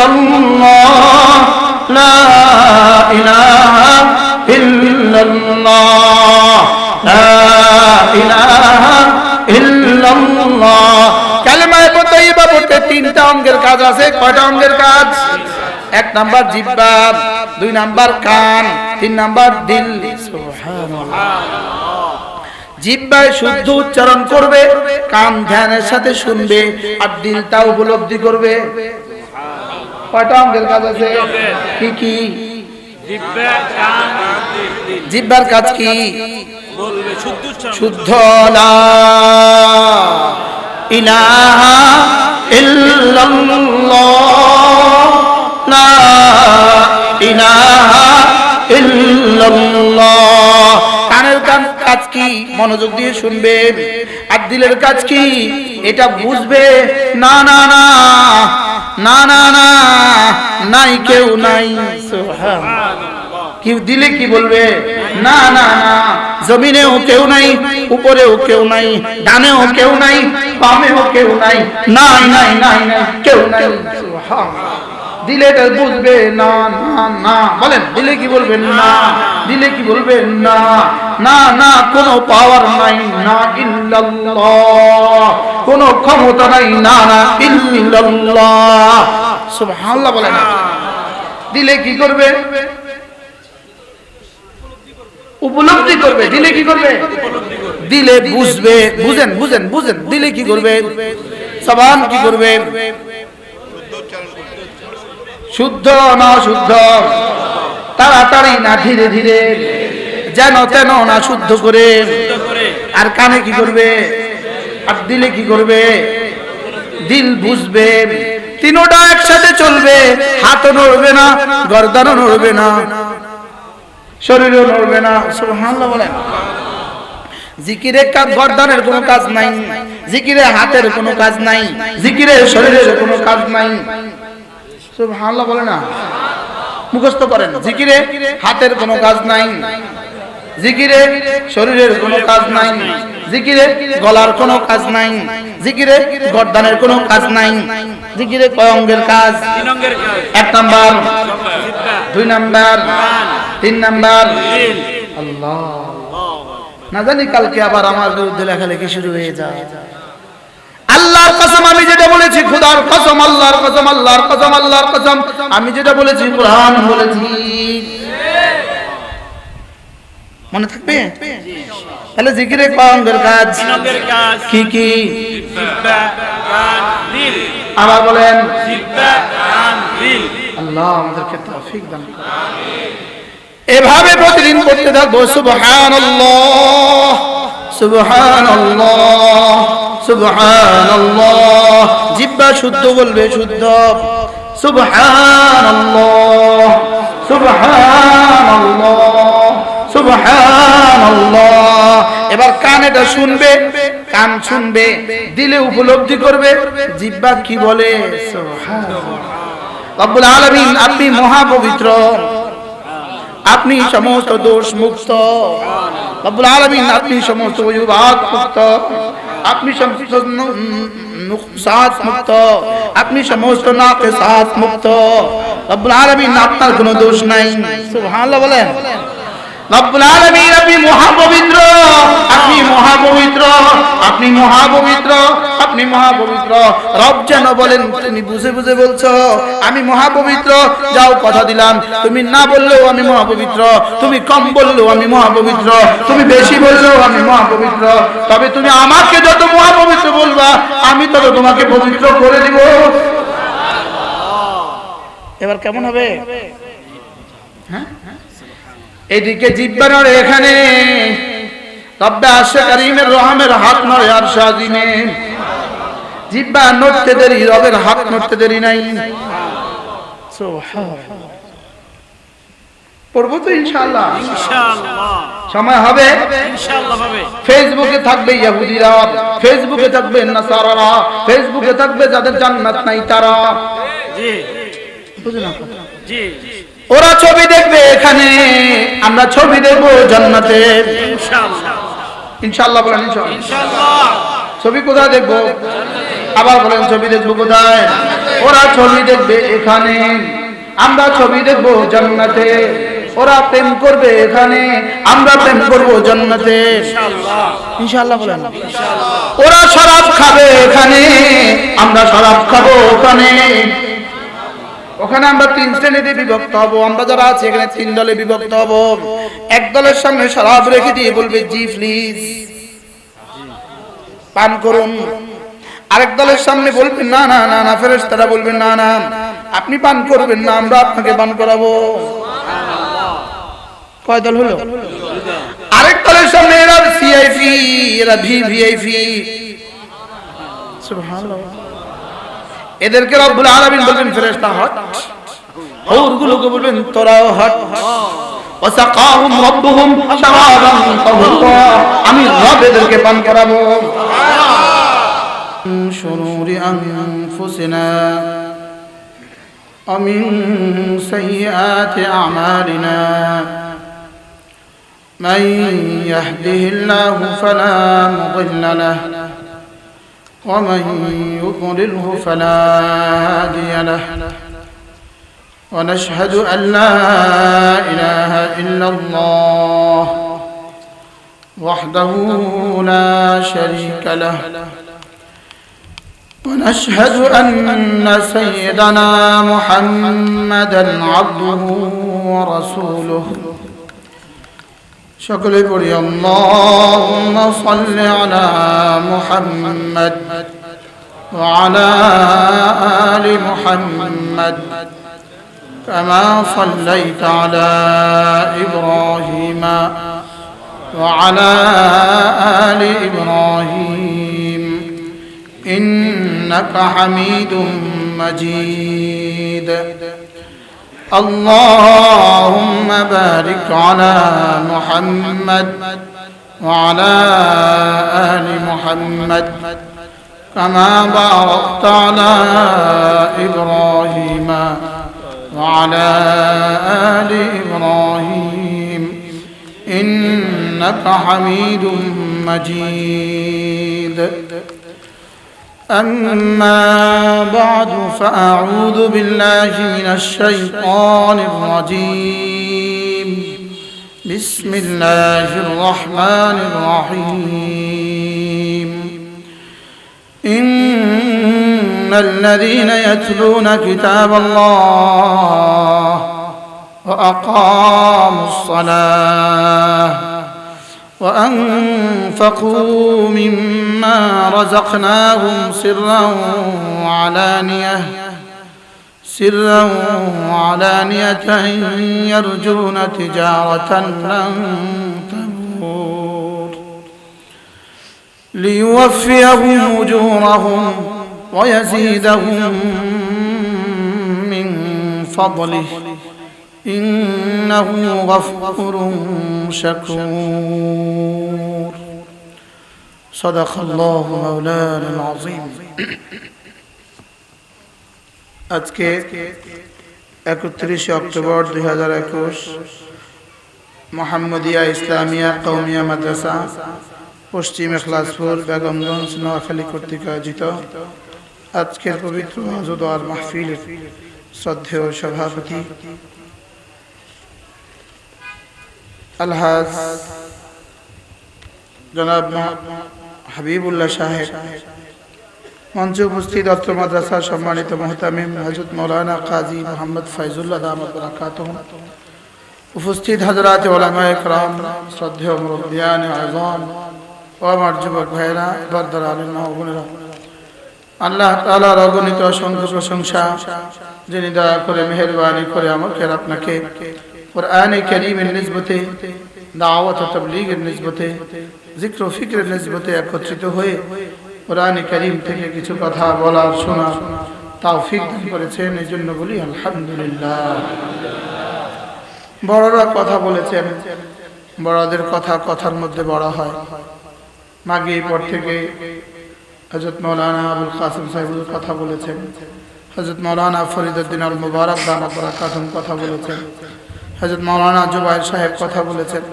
ইল্লাল্লাহ লা ইলাহা ইল্লাল্লাহ লা ইলাহা ইল্লাল্লাহ। কালেমায়ে তাইয়্যিবা পড়তে তিনটা অঙ্গের কাজ আছে। কয়টা অঙ্গের কাজ? এক নাম্বার জিহ্বা, দুই নাম্বার কান, তিন নাম্বার দিল। সুবহানাল্লাহ। জিহ্বায় শুদ্ধ উচ্চারণ করবে, কান ধ্যানের সাথে শুনবে, আর দিলটা উপলব্ধি করবে। কয়টা অঙ্গের কাজ আছে? কি কি? জিহ্বা, কান, দিল। জিহ্বার কাজ কি? বলবে শুদ্ধ উচ্চারণ। শুদ্ধ লা ইলাহা ইল্লাল্লাহ লা ইলাহা ইল্লাল্লাহ। কানের কাজ কি? মনোযোগ দিয়ে শুনবে। আর দিলের কাজ কি? এটা বুঝবে না না না না না না নাই, কেউ নাই। সুবহানাল্লাহ। কি দিলে কি বলবে? না না না, জমিনেও কেউ নাই, উপরেও কেউ নাই, ডানেও কেউ নাই, বামেও কেউ নাই, নাই নাই নাই নাই, কেউ নাই। সুবহানাল্লাহ। দিলে এটা বুঝবে না না না। বলেন, দিলে কি বলবেন? না। দিলে কি বলবেন? না না না, কোনো পাওয়ার নাই, না ইল্লাল্লাহ, কোনো ক্ষমতা নাই, না না ইল্লাল্লাহ। সুবহানাল্লাহ বলেন। দিলে কি করবে? উপলব্ধি করবে। দিলে কি করবে? দিলে বুঝবে। বুঝেন বুঝেন বুঝেন। দিলে কি করবে? জবান কি করবে? শুদ্ধ না শুদ্ধ, তাড়াতাড়ি না ধীরে ধীরে, যেন তেন না, শুদ্ধ করে। আর কানে কি করবে? আর দিলে কি করবে? দিল বুঝবে। তিনোটা একসাথে চলবে। হাতও নড়বে না, গর্দানও নড়বে না, শরীরও নড়বে না। সুবহানাল্লাহ বলেন। জিকিরে গর্দানের কোনো কাজ নাই, জিকিরে হাতের কোনো কাজ নাই, জিকিরে শরীরের কোনো কাজ নাই। সুবহানাল্লাহ বলে না, মুখস্থ করেন। জিকিরে হাতের কোনো কাজ নাই, জিকিরে শরীরের কোনো কাজ নাই, জিকিরে গলার কোনো কাজ নাই, জিকিরে গর্দানের কোনো কাজ নাই। জিকিরে কয় অঙ্গের কাজ? তিন অঙ্গের কাজ। এক নাম্বার, জিহ্বা, দুই নাম্বার, তিন নাম্বার। দিল। আল্লাহ, না জানি কালকে আবার আমার বিরুদ্ধে লেখালেখি শুরু হয়ে যায়। আল্লাহর কসম, আমি যেটা বলেছি, খোদার কসম, আল্লাহর কসম, আল্লাহর কসম, আল্লাহর কসম, আমি যেটা বলেছি কুরআন বলেছি। মনে থাকবে? তাহলে জিকিরে কয় অঙ্গের কাজ? তিন অঙ্গের কাজ। কি কি? জিহ্বা, কান, দিল। আবার বলেন। জিহ্বা, কান, দিল। আল্লাহ আমাদেরকে তৌফিক দান করুন। আমিন। এভাবে প্রতিদিন পড়তে থাকবো। সুবহানাল্লাহ সুবহানাল্লাহ সুবহানাল্লাহ। জিহ্বা শুদ্ধ বলবে, শুদ্ধ। সুবহানাল্লাহ সুবহানাল্লাহ সুবহানাল্লাহ। এবার কান এটা শুনবে, কান শুনবে, দিলে উপলব্ধি করবে জিহ্বা কি বলে। সুবহানাল্লাহ। রব্বুল আলামিন, আপনি মহাপবিত্র, আপনি সমস্ত দোষ মুক্ত। রব্বুল আলামিন, আপনি সমস্ত অজুহাত মুক্ত, আপনি সমস্ত নুকসাত মুক্ত, আপনি সমস্ত নাকিসাত মুক্ত। রব্বুল আলামিন, আপনার কোনো দোষ নাই। সুবহানাল্লাহ বলেন। রব্বুল আলামিন, আপনি মহাপবিত্র, আপনি মহাপবিত্র, আপনি মহাপবিত্র, আপনি মহাপবিত্র। রব যেন বলেন, তুমি বুঝে বুঝে বলছো আমি মহাপবিত্র, যাও কথা দিলাম, তুমি না বললেও আমি মহাপবিত্র, তুমি কম বললেও আমি মহাপবিত্র, তুমি বেশি বললেও আমি মহাপবিত্র, তবে তুমি আমাকে যত মহাপবিত্র বলবা আমি তত তোমাকে পবিত্র করে দিব। এবার কেমন হবে? হ্যাঁ, এদিকে জিহ্বা নড়ে, এখানে রব্বে আরশে কারীমের রহমের হাত নড়ে আরশ আজিমে। জিহ্বা নড়তে দেরি, রবের হাত নড়তে দেরি নাই। সুবহানাল্লাহ। পড়বো তো ইনশাআল্লাহ। ইনশাআল্লাহ সময় হবে, ইনশাআল্লাহ হবে। ফেসবুকে থাকবে ইহুদিরা, ফেসবুকে থাকবে নাসারারা, ফেসবুকে থাকবে যাদের জান্নাত নাই তারা। জি বুঝুন না, জি ওরা ছবি দেখবে এখানে, আমরা ছবি দেখবো জান্নাতের। ইনশাআল্লাহ ইনশাআল্লাহ বলেন। ইনশাআল্লাহ। ইনশাআল্লাহ। ছবি কোথায় দেখবো? আবার বলেন, ছবি দেখবো কোথায়? ওরা ছবি দেখবে এখানে, আমরা ছবি দেখবো জান্নাতে। ওরা প্রেম করবে এখানে, আমরা প্রেম করবো জান্নাতে ইনশাআল্লাহ। বলেন ওরা শরাব খাবে এখানে, আমরা শরাব খাবো ওখানে। ওখানে আমরা 3 শ্রেণীতে বিভক্ত হব। আমরা যারা আছি এখানে 3 দলে বিভক্ত হব। এক দলের সামনে শরাব রেখে দিয়ে বলবে জি প্লিজ পান করুন। আরেক দলের সামনে বলবেন না না না না, ফেরেশতারা বলবেন না না আপনি পান করবেন না, আমরা আপনাকে পান করাবো। কয় দল হলো? আরেক দলের সামনে এরা সিআইপি, এরা ভিভিআইপি। সুবহানাল্লাহ। এদেরকে রব্বুল আলামিন বলবেন ফেরেশতা হট, হুরগুলোকে বলবেন তোরাও হট। ওয়াসাকাহুম রাব্বুহুম শারাবান তাহুরা, আমি রব এদেরকে পান করাবো। শুরুরি আনফুসিনা ওয়া মিন সাইয়্যাতি আমালিনা মান ইয়াহদিহিল্লাহু ফালা মুদিল্লা লাহু ومن يضلله فلا هادي له ونشهد أن لا إله إلا الله وحده لا شريك له ونشهد أن سيدنا محمدا عبده ورسوله সকলে পড়ি আল্লাহুম্মা সাল্লি আলা মুহাম্মাদ ওয়া আলা আলি মুহাম্মাদ কামা সাল্লাইতা আলা ইব্রাহিম ওয়া আলা আলি ইব্রাহিম ইন্নাকা হামিদুম মাজিদ اللهم بارك على محمد وعلى آل محمد كما باركت على إبراهيم وعلى آل إبراهيم إنك حميد مجيد أما بعد فأعوذ بالله من الشيطان الرجيم بسم الله الرحمن الرحيم إن الذين يتلون كتاب الله وأقاموا الصلاة وأنفقوا مما رزقناهم سرا وعلانية يرجون تجارة لن تبور ليوفيهم أجورهم ويزيدهم من فضله إنه غفور شكور صدق الله مولانا العظيم আজকে 31 অক্টোবর 2021 মোহাম্মদিয়া ইসলামিয়া কওমিয়া মাদ্রাসা পশ্চিম এখলাসপুর বেগমগঞ্জ নোয়াখালী কর্তৃক আয়োজিত আজকের পবিত্র ওয়াজ আর মাহফিলের শ্রদ্ধেয় সভাপতি আলহাজ জনাব হাবিবুল্লাহ সাহেব, মঞ্চে উপস্থিত অত্র মাদ্রাসার সম্মানিত মুহতামিম হযরত মাওলানা কাজী মোহাম্মদ ফাইজুল্লাহ দামাত বারাকাতুহু, উপস্থিত হযরত উলামায়ে কেরাম, শ্রদ্ধেয় মুরব্বিয়ান আযম ও আমার যুবক ভাইরা, বরদার আলেম ও বোনেরা, আল্লাহ তাআলার অগণিত অসংখ্য প্রশংসা, যিনি দয়া করে মেহেরবানি করে আমাকে আর আপনাকে কোরআনে কারীমের নিসবতে, দাওয়াত ও তাবলীগের নিসবতে, জিক্র ও ফিকরের নিসবতে একত্রিত হয়ে কোরআনে কারীম থেকে কিছু কথা বলার শোনার তৌফিক দান করেছেন। এই জন্য বলি আলহামদুলিল্লাহ। বড়রা কথা বলেছেন, বড়দের কথা কথার মধ্যে বড় হয়। মাগে পর থেকে হযরত মাওলানা আবুল কাসিম সাহেবুল কথা বলেছেন, হযরত মাওলানা ফরিদউদ্দিন আল মুবারক দামাত বারাকাতুহু কথা বলেছেন, হযরত মাওলানা জুবাইর সাহেব কথা বলেছেন।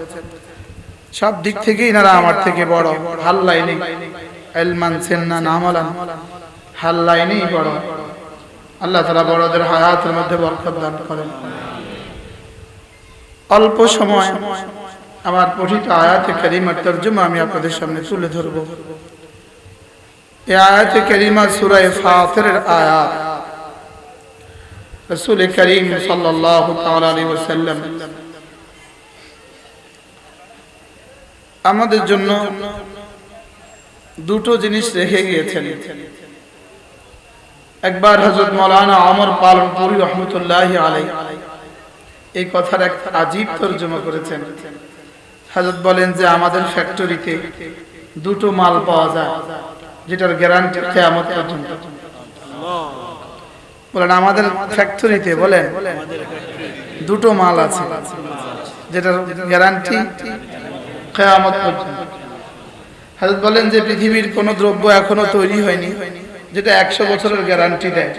সব দিক থেকে এনারা আমার থেকে বড়। হাল্লাইনি ইলমান সিন্নান আমালান, হাল্লাইনি বড়। আল্লাহ তাআলা বড়দের হায়াতের মধ্যে বরকত দান করেন। অল্প সময় আমার পঠিত আয়াতে কারিমার তরজমা আমি আপনাদের সামনে তুলে ধরব। এই আয়াতে কারিমা সূরা ফাতিরের আয়াত। রাসূল করিম সাল্লাল্লাহু তাআলা আলাইহি ওয়াসাল্লাম আমাদের জন্য দুটো জিনিস রেখে গিয়েছেন। একবার হযরত মাওলানা ওমর পালনপুরি রাহমাতুল্লাহি আলাইহি এই কথার এক আজীব তরজমা করেছেন। হযরত বলেন যে আমাদের ফ্যাক্টরিতে দুটো মাল পাওয়া যায় যেটার গ্যারান্টি কিয়ামত পর্যন্ত। বলেন আমাদের ফ্যাক্টরিতে বলেন দুটো মাল আছে যেটার গ্যারান্টি কিয়ামত পর্যন্ত। হযরত বলেন যে পৃথিবীর কোনো দ্রব্য এখনো তৈরি হয়নি যেটা 100 বছরের গ্যারান্টি দেয়।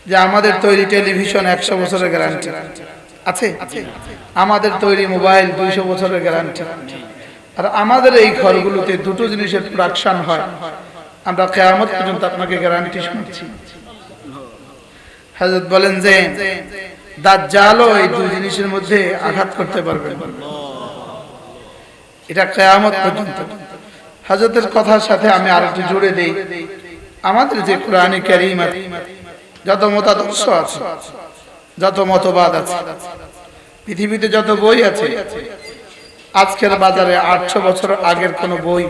যে আমাদের তৈরি টেলিভিশন 100 বছরের গ্যারান্টি আছে, আমাদের তৈরি মোবাইল 200 বছরের গ্যারান্টি। আর আমাদের এই ঘরগুলোতে দুটো জিনিসের প্রোডাকশন হয়, আমরা কিয়ামত পর্যন্ত আপনাকে গ্যারান্টি শুনছি। হযরত বলেন যে দাজ্জালও এই দুই জিনিসের মধ্যে আঘাত করতে পারবে না, এটা কিয়ামত পর্যন্ত। হযরতের কথার সাথে আমি আরেকটু জুড়ে দেই, আমাদের যে কোরআনে কারীম যত মতাদর্শ আছে, যত মতবাদ আছে, পৃথিবীতে যত বই আছে, আজকের বাজারে 800 বছর আগের কোন বই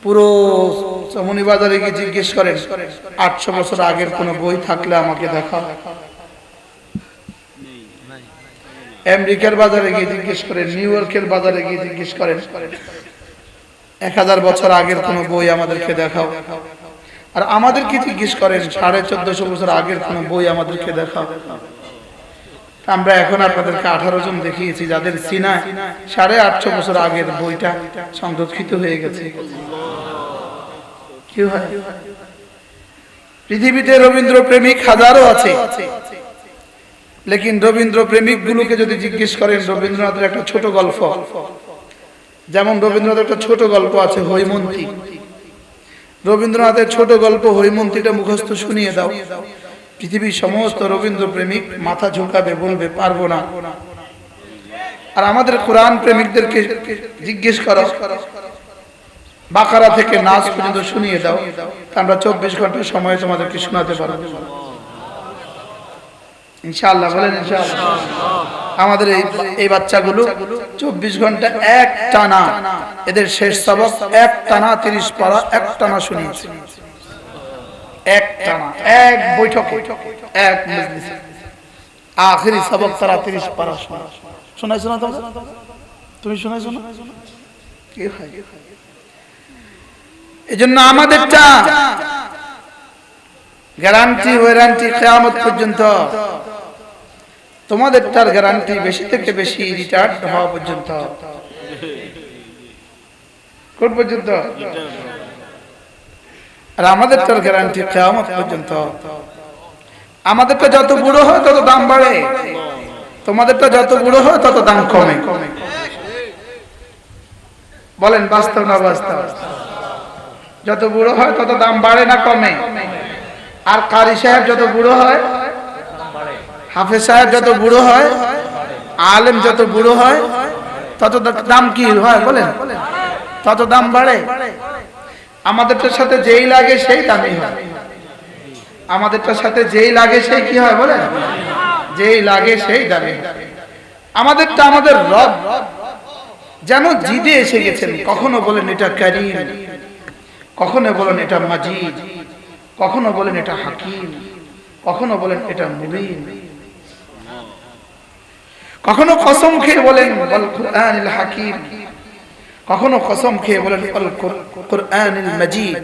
পুরো চমনি বাজারে গিয়ে জিজ্ঞেস করেন 800 বছর আগের কোন বই থাকলে আমাকে দেখাও। আমেরিকার বাজারে গিয়ে জিজ্ঞেস করেন, নিউ ইয়র্কের বাজারে গিয়ে জিজ্ঞেস করেন 1000 বছর আগের কোন বই আমাদেরকে দেখাও। আর আমাদেরকে জিজ্ঞেস করেন 1450 বছর আগের কোন বই আমাদেরকে দেখাও। আমরা এখন আপনাদেরকে 18 জন দেখিয়েছি যাদের সিনায় 850 বছর আগের বইটা সংরক্ষিত হয়ে গেছে। কি হয়? পৃথিবীতে রবীন্দ্র প্রেমিক হাজারো আছে, লেকিন রবীন্দ্র প্রেমিক গুলোকে যদি জিজ্ঞেস করেন রবীন্দ্রনাথের একটা ছোট গল্প, যেমন রবীন্দ্রনাথের একটা ছোট গল্প আছে হৈমন্তী, রবীন্দ্রনাথের ছোট গল্প হৈমন্তীটা মুখস্থ শুনিয়ে দাও, পৃথিবীর সমস্ত রবীন্দ্র প্রেমিক মাথা ঝুঁকাবে, বলবে পারবো না। আর আমাদের কোরআন প্রেমিকদেরকে জিজ্ঞেস করো বাকারা থেকে নাস পর্যন্ত শুনিয়ে দাও, আমরা 24 ঘন্টা সময় তোমাদেরকে শোনাতে পারবো ইনশাআল্লাহ। বলেন ইনশাআল্লাহ। আমাদের এই বাচ্চাগুলো 24 ঘন্টা এক টানা, এদের শেষ সবক এক টানা 30 পারা এক টানা শুনিয়েছে, এক টানা, এক বৈঠকে, এক মজলিসে আখেরি সবক তারা 30 পারা শোনাইছো না? তুমি শোনাইছো না? কি হয়? এজন্য আমাদেরটা গ্যারান্টি ওয়ারেন্টি কিয়ামত পর্যন্ত, তোমাদেরটার গ্যারান্টি বেশি থেকে বেশি রিটায়ার্ড হওয়া পর্যন্ত। কোন পর্যন্ত? আর আমাদেরটার গ্যারান্টি কিয়ামত পর্যন্ত। আমাদেরটা যত বুড়ো হয় তত দাম বাড়ে, তোমাদেরটা যত বুড়ো হয় তত দাম কমে। বলেন বাস্তব না বাস্তব? যত বুড়ো হয় তত দাম বাড়ে না কমে? আর কারি সাহেব যত বুড়ো হয়, হাফেজ সাহেব যত বুড়ো হয়, আলেম যত বুড়ো হয় তত দাম কি হয়? বলেন তত দাম বাড়ে। আমাদেরটার সাথে যেই লাগে সেই দামি হয়, আমাদেরটার সাথে যেই লাগে সেই কি হয়? বলেন যেই লাগে সেই দামি। আমাদেরটা আমাদের রব যেন জিদে এসে গেছেন, কখনো বলেন এটা কারীম, কখনো বলেন এটা মাজিদ, কখনো বলেন এটা হাকিম, কখনো বলেন এটা মুবিন, কখনো কসম খেয়ে বলেন ওয়াল কুরআনিল হাকিম, কখনো কসম খেয়ে বলেন ওয়াল কুরআনিল মাজিদ,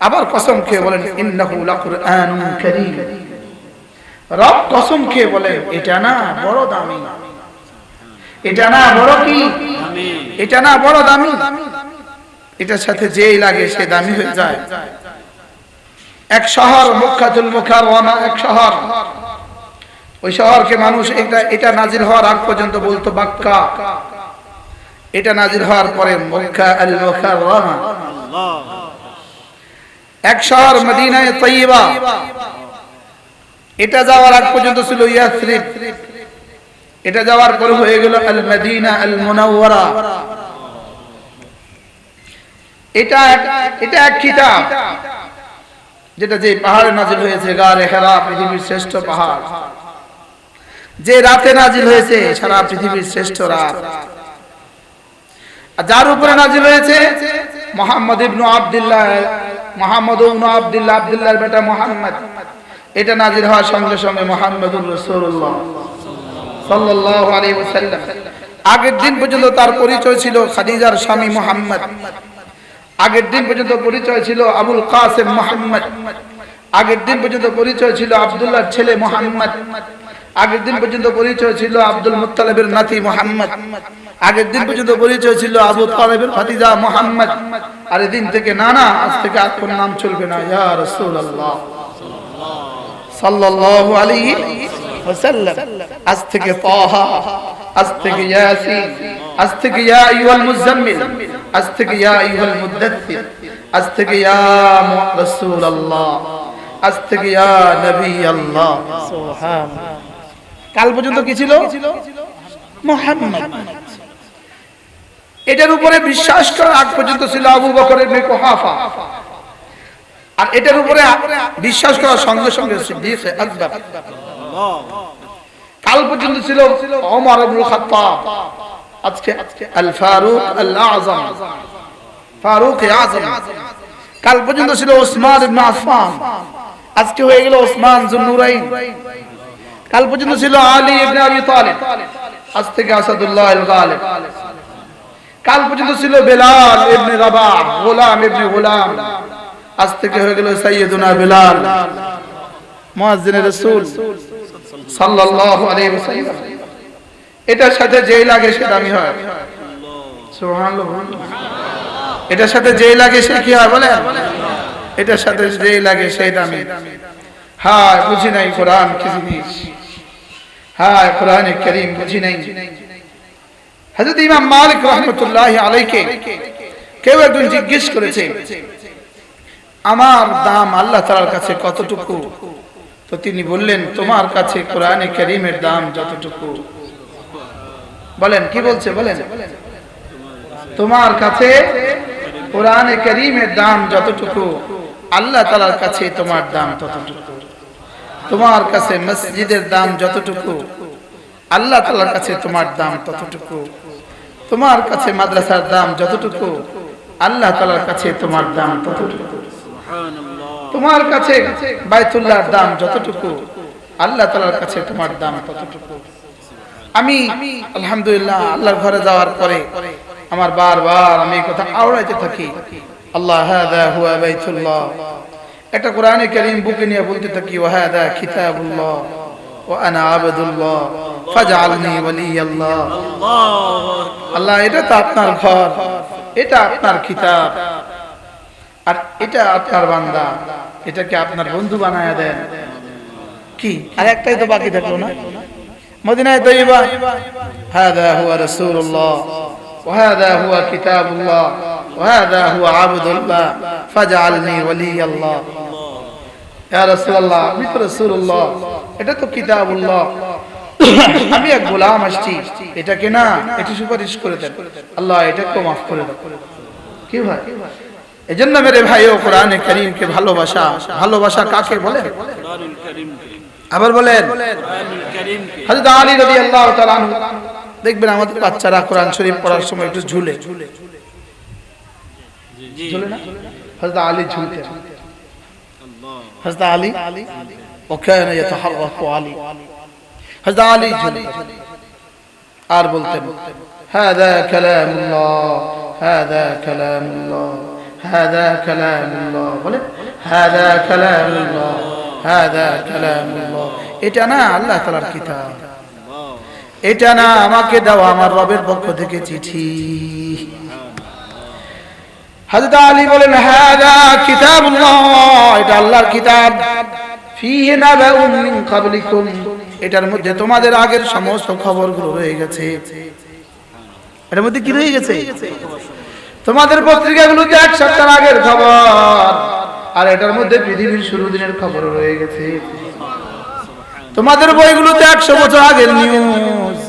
আবার কসম খেয়ে বলেন ইন্নাহু লাকুরআনুন কারীম। রব কসম খেয়ে বলেন এটা না বড় দামি, এটা না বড় কি, এটা না বড় দামি, এটার সাথে যেই লাগে সে দামি হয়ে যায়। এক শহর মক্কাতুল মুকাররমা, এক শহর, ওই শহরকে মানুষ এটা নাজিল হওয়ার আগ পর্যন্ত বলতো মক্কা, এটা নাজিল হওয়ার পরে মক্কা আল মুকাররমা। এক শহর মদিনায়ে তয়্যিবা, এটা যাওয়ার আগ পর্যন্ত ছিল ইয়াসরিব, এটা যাওয়ার পর হয়ে গেল আল মদিনা আল মুনাওয়ারা। এটা এক কিতাব যেটা যে পাহাড়ে নাজিল হয়েছে, গারে হেরা, পৃথিবীর শ্রেষ্ঠ পাহাড়, যে রাতে নাজিল হয়েছে, সারা পৃথিবীর শ্রেষ্ঠ রাত। যার উপরে নাজিল হয়েছে মুহাম্মদ ইবনে আব্দুল্লাহ, আব্দুল্লাহর বেটা মুহাম্মদ। এটা নাজিল হওয়ার সঙ্গে সঙ্গে মুহাম্মদুর রাসূলুল্লাহ সাল্লাল্লাহু আলাইহি ওয়াসাল্লাম। আগের দিন পর্যন্ত তার পরিচয় ছিল খাদিজার স্বামী মুহাম্মদ, আগের দিন পর্যন্ত পরিচয় ছিল আবুল কাসেম মুহাম্মদ, আগের দিন পর্যন্ত পরিচয় ছিল আব্দুল্লাহর ছেলে মুহাম্মদ, আগের দিন পর্যন্ত পরিচয় ছিল আব্দুল মুত্তালিবের নাতি মুহাম্মদ, আগের দিন পর্যন্ত পরিচয় ছিল আবু তালেবের ভাতিজা মুহাম্মদ। আর এদিন থেকে নানা, আজ থেকে আর কোন নাম চলবে না, ইয়া রাসূলুল্লাহ সাল্লাল্লাহু আলাইহি ওয়াসাল্লাম। আজ থেকে তাহা, আজ থেকে ইয়াসিন, আজ থেকে ইয়া আইয়ুহাল মুজাম্মিল, আজ থেকে ইয়া আইয়ুহাল মুদ্দাথির, আজ থেকে ইয়া রাসূলুল্লাহ, আজ থেকে ইয়া নবী আল্লাহ। সুবহানাল্লাহ। কাল পর্যন্ত কি ছিল? মুহাম্মদ। এটার উপরে বিশ্বাস করার আগ পর্যন্ত ছিল আবু বকর ইবনে কুহাফা, আর এটার উপরে বিশ্বাস করার সঙ্গে সঙ্গে সিদ্দিক আকবর। কাল পর্যন্ত ছিল ওমর ইবনে খাত্তাব, আজকে আল ফারুক আল আযম, ফারুক আযম। কাল পর্যন্ত ছিল ওসমান ইবনে আফফান, আজকে হয়ে গেল ওসমান যুন্নুরাইন। কাল পর্যন্ত ছিল আলী ইবনে আবি তালিব, আজ থেকে আসাদুল্লাহ আল গালিব। কাল পর্যন্ত ছিল বেলাল ইবনে রাবাহ, গোলাম ইবনে গোলাম, আজ থেকে হয়ে গেল সাইয়্যিদুনা বেলাল, মুয়াজ্জিনে রাসূল সাল্লাল্লাহু আলাইহি ওয়াসাল্লাম। এটার সাথে যেই লাগে সে দামি হয়। সুবহানাল্লাহ। এটার সাথে যেই লাগে সে কি হয় বলেন? এটার সাথে যেই লাগে সেই দামি। হ্যাঁ, বুঝি নাই কোরআন কি জিনিস, হ্যাঁ কোরআনে কারীম বুঝি নাই। হযরত ইমাম মালিক রাহমাতুল্লাহি আলাইহি কেউ একজন জিজ্ঞেস করেছে, আমার দাম আল্লাহ তাআলার কাছে কতটুকু? তো তিনি বললেন, তোমার কাছে কোরআনে কারীমের দাম যতটুকু। বলেন কি বলছে? বলেন, তোমার কাছে কোরআনে কারীমের দাম যতটুকু, আল্লাহ তাআলার কাছে তোমার দাম ততটুকু। তোমার কাছে মসজিদের দাম যতটুকু, আল্লাহ তাআলার কাছে তোমার দাম ততটুকু। তোমার কাছে মাদ্রাসার দাম যতটুকু, আল্লাহ তাআলার কাছে তোমার দাম ততটুকু। তোমার কাছে বাইতুল্লাহর দাম যতটুকু, আল্লাহ তাআলার কাছে তোমার দাম ততটুকু। আমি আলহামদুলিল্লাহ আল্লাহর ঘরে যাওয়ার পরে আমার বারবার আমি এই কথা আওড়াইতে থাকি, আল্লাহ হাযা হুয়া বাইতুল্লাহ। একটা কোরআনে কারীম বুকে নিয়ে বলতে থাকি, ওয়া হাযা কিতাবুল্লাহ ওয়া আনা আবদুল্লাহ ফাজআলনি ওয়ালিয়াল্লাহ। আল্লাহ, এটা তো আপনার ঘর, এটা আপনার কিতাব, আর এটা আপনার বান্দা, এটাকে আপনার বন্ধু বানায়া দেন। কি আর একটাই তো বাকি থাকলো না? মদিনায়ে তয়্যিবা, হাযা হুয়া রাসূলুল্লাহ ওয়া হাযা হুয়া কিতাবুল্লাহ ওয়া হাযা হুয়া আবদুল্লাহ ফাজআলনি ওয়ালিয়াল্লাহ। ইয়া রাসূলুল্লাহ, আমি তো রাসূলুল্লাহ, এটা তো কিতাবুল্লাহ, আমি এক গোলাম আসছি, এটাকে না এটা সুপারিশ করে দেন আল্লাহ, এটাকে মাফ করে দেন। কি ভাই? এজন্য মেরে ভাইও কোরআনে কারীমকে ভালোবাসা, ভালোবাসা কাকে বলে? কোরআনুল কারীমকে। আবার বলেন কোরআনুল কারীমকে। হযরত আলী রাদিয়াল্লাহু তাআলা আনহু, দেখবেন আমাদের বাচ্চারা কোরআন শরীফ পড়ার সময় একটু ঝুলে, ঝুলে না? হযরত আলী ঝুলতেন। হযরত আলী ওয়াকানা ইয়াতাহাররাকু আলী, হযরত আলী ঝুলতেন আর বলতেন, হাযা কালামুল্লাহ, হাযা কালামুল্লাহ, হাযা কালামুল্লাহ। বলে হাযা কালামুল্লাহ, হাযা কালামুল্লাহ। এটা না আল্লাহ তাআলার কিতাব, এটা না আমাকে দাও আমার রবের পক্ষ থেকে চিঠি। হযরত আলী বলেন, হাযা কিতাবুল্লাহ, এটা আল্লাহর কিতাব, ফীহি নাবাউন মিন ক্বাবলিকুম, এটার মধ্যে তোমাদের আগের সমস্ত খবরগুলো রয়ে গেছে। এটার মধ্যে কি রয়ে গেছে? তোমাদের পত্রিকাগুলোতে এক সপ্তাহ আগের খবর, আর এটার মধ্যে পৃথিবীর শুরু দিনের খবর রয়ে গেছে। তোমাদের বইগুলোতে 100 বছর আগের নিউজ,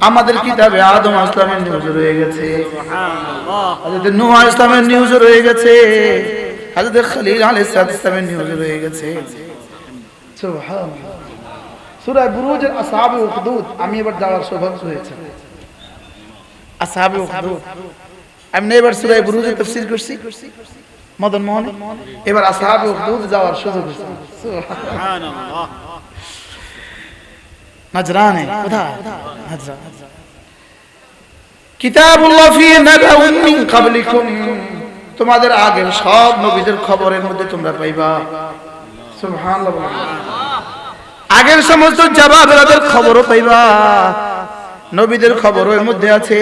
আমাদের কিতাবে আদম ইসলামের নিউজ রয়ে গেছে, হযরত নূহ ইসলামের নিউজ রয়ে গেছে, হযরত খলিল আলাইহিস সালামের নিউজ রয়ে গেছে। সুবহানাল্লাহ। সূরা বুরুজের আসহাবে উখদুদ আমি এবার যাওয়ার সৌভাগ্য হয়েছে। আসহাবে উখদুদ আমি এবার সূরা বুরুজের তাফসীর করছি মদন মোহন, এবার আসহাবে উখদুদ যাওয়ার সুযোগ হয়েছে। সুবহানাল্লাহ। নাজরানে কোথায়? নাজরান। কিতাবুল্লাহ ফি নাবাউন মিন ক্বাবলিকুম, তোমাদের আগের সব নবীদের খবরের মধ্যে তোমরা পাইবা। সুবহানাল্লাহ। আগের সমস্ত জাবাবের খবরও পাইবা, নবীদের খবরও এর মধ্যে আছে,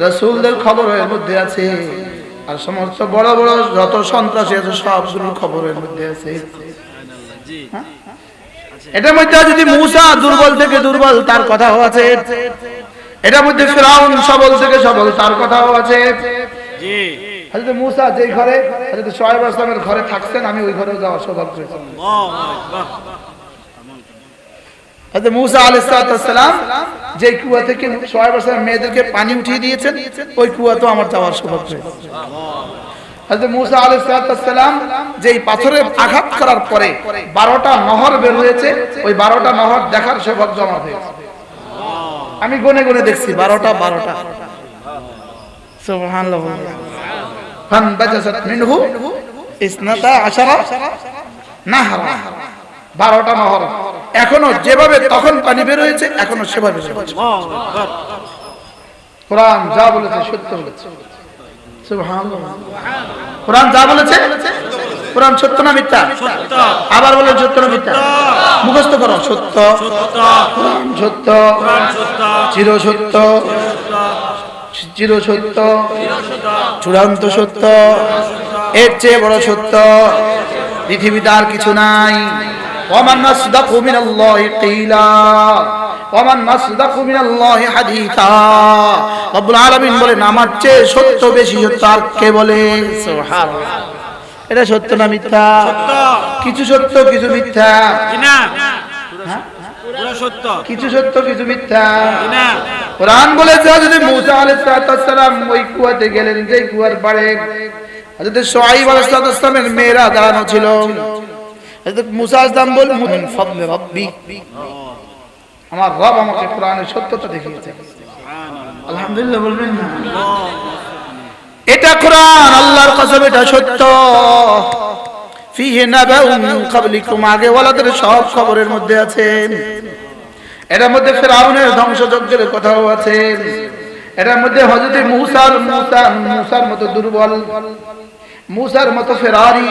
রাসূলদের খবরও এর মধ্যে আছে, আর সমস্ত বড় বড় যত সন্ত্রাসী আছে সবগুলোর খবর এর মধ্যে আছে। এটার মধ্যে যদি মূসা দুর্বল থেকে দুর্বল তার কথাও আছে, এটার মধ্যে ফিরআউন সবল থেকে সবল তার কথাও আছে। জি, হযরত মূসা যেই ঘরে হযরত শুআয়ব আলাইহিস সালামের ঘরে থাকতেন, আমি ওই ঘরেও যাওয়ার সৌভাগ্য হয়েছে। আল্লাহু আকবার। হযরত মূসা আলাইহিস সালাম যে কুয়া থেকে শুআয়ব আলাইহিস সালাম মেয়েদেরকে পানি উঠিয়ে দিয়েছেন, ওই কুয়াতেও আমার যাওয়ার সৌভাগ্য হয়েছে। হযরত মূসা আলাইহিস সালাম যেই পাথরে আঘাত করার পরে 12টা নহর বের হয়েছে, ওই 12টা নহর দেখার সৌভাগ্য আমার হয়েছে। আমি গুনে গুনে দেখছি 12টা। সুবহানাল্লাহ। ফানবাজাসাত মিনহু ইসনাতা আশারা নাহরা, 12টা নহর এখনো যেভাবে তখন পানি বের হয়েছে এখনো সেভাবে। কোরআন যা বলেছে সত্য বলেছে। সুবহানাল্লাহ। কোরআন যা বলেছে, কোরআন সত্য না মিথ্যা? সত্য। আবার বলে সত্য না মিথ্যা? মুখস্থ করো। সত্য, কোরআন সত্য, চির সত্য, চির সত্য, চূড়ান্ত সত্য, এর চেয়ে বড় সত্য পৃথিবীতে আর কিছু নাই। ওয়ামান নাসদাকু মিনাল্লাহি কিলা ওয়ামান নাসদাকু মিনাল্লাহি হাদিসা। রব্বুল আলামিন বলেন আমার চেয়ে সত্য বেশি সত্য আর কে বলে? সুবহানাল্লাহ। এটা সত্য না মিথ্যা? সত্য। কিছু সত্য কিছু মিথ্যা। জি না, পুরো সত্য। কিছু সত্য কিছু মিথ্যা। জি না। কোরআন বলেছে হযরত মূসা আলাইহিস সালাম ওই কুয়াতে গেলেন, যে কুয়ার পাড়ে হযরত শুআয়ব আলাইহিস সালামের মেয়েরা দাঁড়ানো ছিল। হযরত মূসা আলাইহিস সালাম বলেন মিন ফাদলি রাব্বি, আমার রব আমাকে কোরআনের সত্যতা দেখিয়েছে। সুবহানাল্লাহ। আলহামদুলিল্লাহ বলবেন না? এটা কোরআন, আল্লাহর কসম এটা সত্য। ফিহি নাবাউন মিন ক্বাবলিকুম, আগে ওয়ালাদের সব খবরের মধ্যে আছে। এটার মধ্যে ফিরআউনের ধ্বংসযজ্ঞের কথাও আছে। এটার মধ্যে হযরত মূসার মতো দুর্বল, মূসার মতো ফেরারি।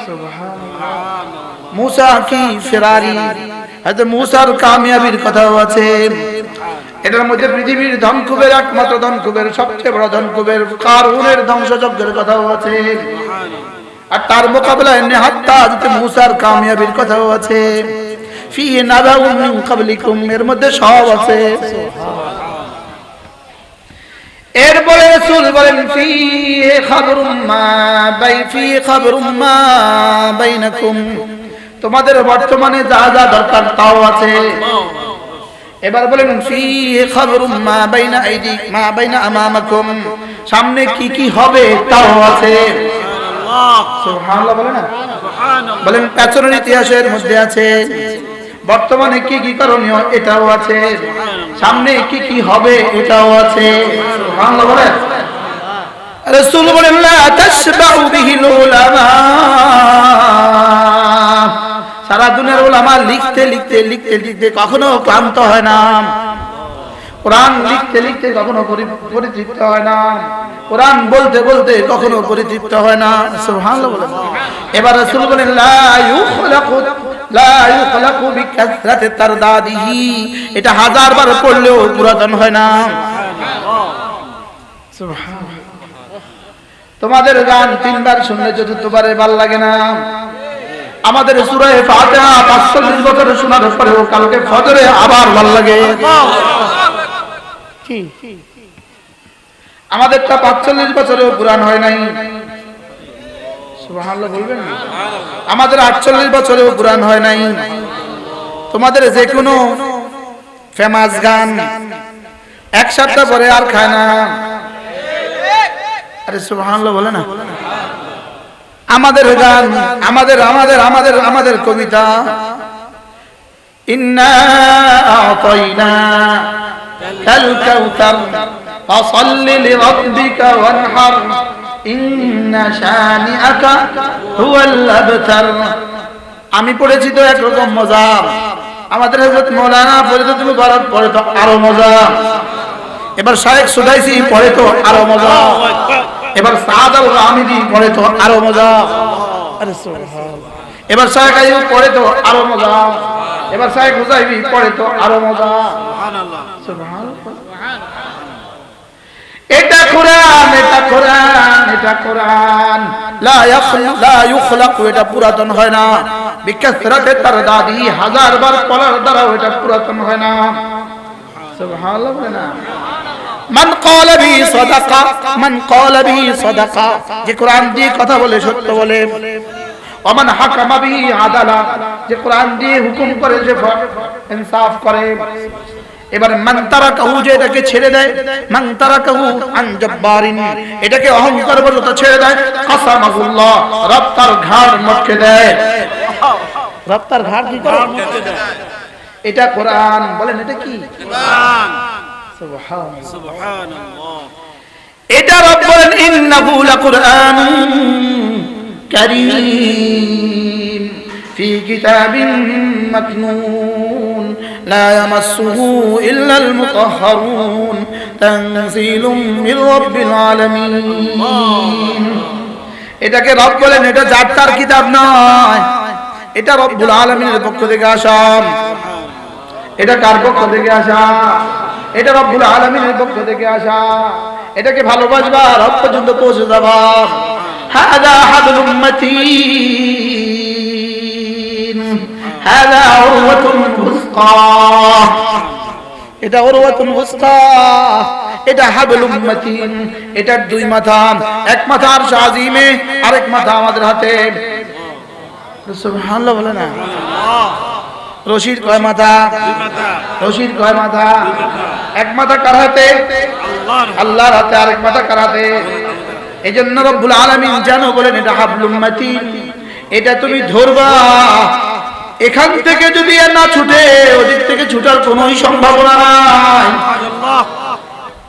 সুবহানাল্লাহ। মূসা কি ফেরারি, হযরত মূসার কামিয়াবির কথাও আছে। এটার মধ্যে পৃথিবীর ধনকুবের একমাত্র ধনকুবের সবচেয়ে বড় ধনকুবের কারুনের ধ্বংসযজ্ঞের কথাও আছে। আর তার মোকাবেলায় নেহাত্তা হযরত মূসার কামিয়াবির কথাও আছে। ফিহি নাবাউন মিন ক্বাবলিকুম, এর মধ্যে সব আছে। এরপরে রাসূল বলেন ফিহি খাবরুম মা বাইনাকুম, তোমাদের বর্তমানে যা যা দরকার তাও আছে। এবার বলেন ফিহি খাবরুম মা বাইনা আইদিক মা বাইনা আমামাকুম, সামনে কি কি হবে তাও আছে। সুবহানাল্লাহ বলেন না? সুবহানাল্লাহ। বলেন পেছনের ইতিহাসের মধ্যে আছে, বর্তমানে কি কি করণীয় এটাও আছে, সামনে কি কি হবে এটাও আছে। সুবহানাল্লাহ বলেন। রাসূল বলেন লা তাশবাউ বিহিল উলামা, সারা দুনিয়ার উলামা লিখতে লিখতে লিখতে লিখতে কখনো ক্লান্ত হয় না। কোরআন লিখতে লিখতে কখনো পরিতৃপ্ত হয় না। কোরআন বলতে বলতে কখনো পরিতৃপ্ত হয় না। সুবহানাল্লাহ বলেন। এবার রাসূল বলেন লা ইউখলাকু বিকাসরাতি তারদাদিহি, এটা 1000 বার পড়লেও পুরাতন হয় না। সুবহানাল্লাহ। তোমাদের গান 3 বার শুনলে চতুর্থবারে ভালো লাগে না। আমাদের সূরা ফাতিহা 45 বছর শোনার পরেও কালকে ফজরে আবার ভালো লাগে। কি আমাদেরটা 45 বছরেও পুরান হয় নাই। সুবহানাল্লাহ বলবেন না? আমাদের 48 বছরেও কোরআন হয় নাই। তোমাদের যে কোনো ফেমাস গান এক সপ্তাহ পরে আর খায় না। আরে সুবহানাল্লাহ বলে না? আমাদের গান, আমাদের কবিতা, ইন্না আ'তাইনা কাল কাউসার ফাসাল্লি লিরাব্বিকা ওয়ানহার ইন্না শানিআকা হুয়াল আবতার। আমি পড়েছি তো একরকম মজা, আমাদের হযরত মাওলানা পড়ে তো তুমি পড়ে তো আরো মজা, এবার শায়েখ সুদাইসি পড়ে তো আরো মজা, এবার সাদ আল রামিদি পড়ে তো আরো মজা। আরে সুবহানাল্লাহ। এবার শায়েখ আইয়ুব পড়ে তো আরো মজা, এবার শায়েখ হুজাইবি পড়ে তো আরো মজা। সুবহানাল্লাহ সুবহানাল্লাহ। এটা কোরআন, এটা কোরআন, এটা কোরআন। লা ইখলাকু, এটা পুরাতন হয় না। বিকাসরাতে তারদাদি, হাজারবার পড়ার দ্বারা এটা পুরাতন হয় না। সুবহানাল্লাহ বলে না? মান ক্বালা বি সাদাকা, মান ক্বালা বি সাদাকা, যে কোরআন দিয়ে কথা বলে সত্য বলে। ওমান হাকামা বিহি আদালা, যে কোরআন দিয়ে হুকুম করে যে ইনসাফ করে। এবার মান তারাকাহু, যে এটাকে ছেড়ে দেয়, মান তারাকাহু আন জব্বারিন, এটাকে অহংকার বলে তো ছেড়ে দেয়, কাসামাহুল্লাহ, রব তার ঘাড় মটকে দেয়। রব তার ঘাড় কি করে? এটা কোরআন। বলেন এটা কি? কোরআন। সুবহানাল্লাহ সুবহানাল্লাহ। এটা রব বলেন ইন্নাহু লাকুরআনুন কারীম ফি কিতাবিন মাকনুন লা ইয়ামাসসুহু ইল্লাল মুতাহহারুন তানজিলুম মির রাব্বিল আলামিন। এটাকে রব বলেন, এটা যার তার কিতাব নয়, এটা রব্বুল আলামিনের পক্ষ থেকে আসা। এটা কার পক্ষ থেকে আসা? এটা রব্বুল আলামিনের পক্ষ থেকে আসা। এটাকে ভালোবাসবা, রব পর্যন্ত পৌঁছে যাবা। হাযা হাবলুম মাতিন, হাযা উরওয়াতুন উসকা, এটা উরওয়াতুন উসকা, এটা হাবলুম মাতিন। এটার দুই মাথা, এক মাথা আরশ আজিমে, আরেক মাথা আমাদের হাতে। সুবহানাল্লাহ বলে না? রশির কয় মাথা? রশির কয় মাথা? এক মাথা কার হাতে? আল্লাহর হাতে। আরেক মাথা কার হাতে? এজন্য রব্বুল আলামিন জানো বলেন এটা হাবলুম মাতিন, এটা তুমি ধরবা। এখান থেকে যদি আর না ছুটে, ওদিক থেকে ছুটার কোনো সম্ভাবনা নাই।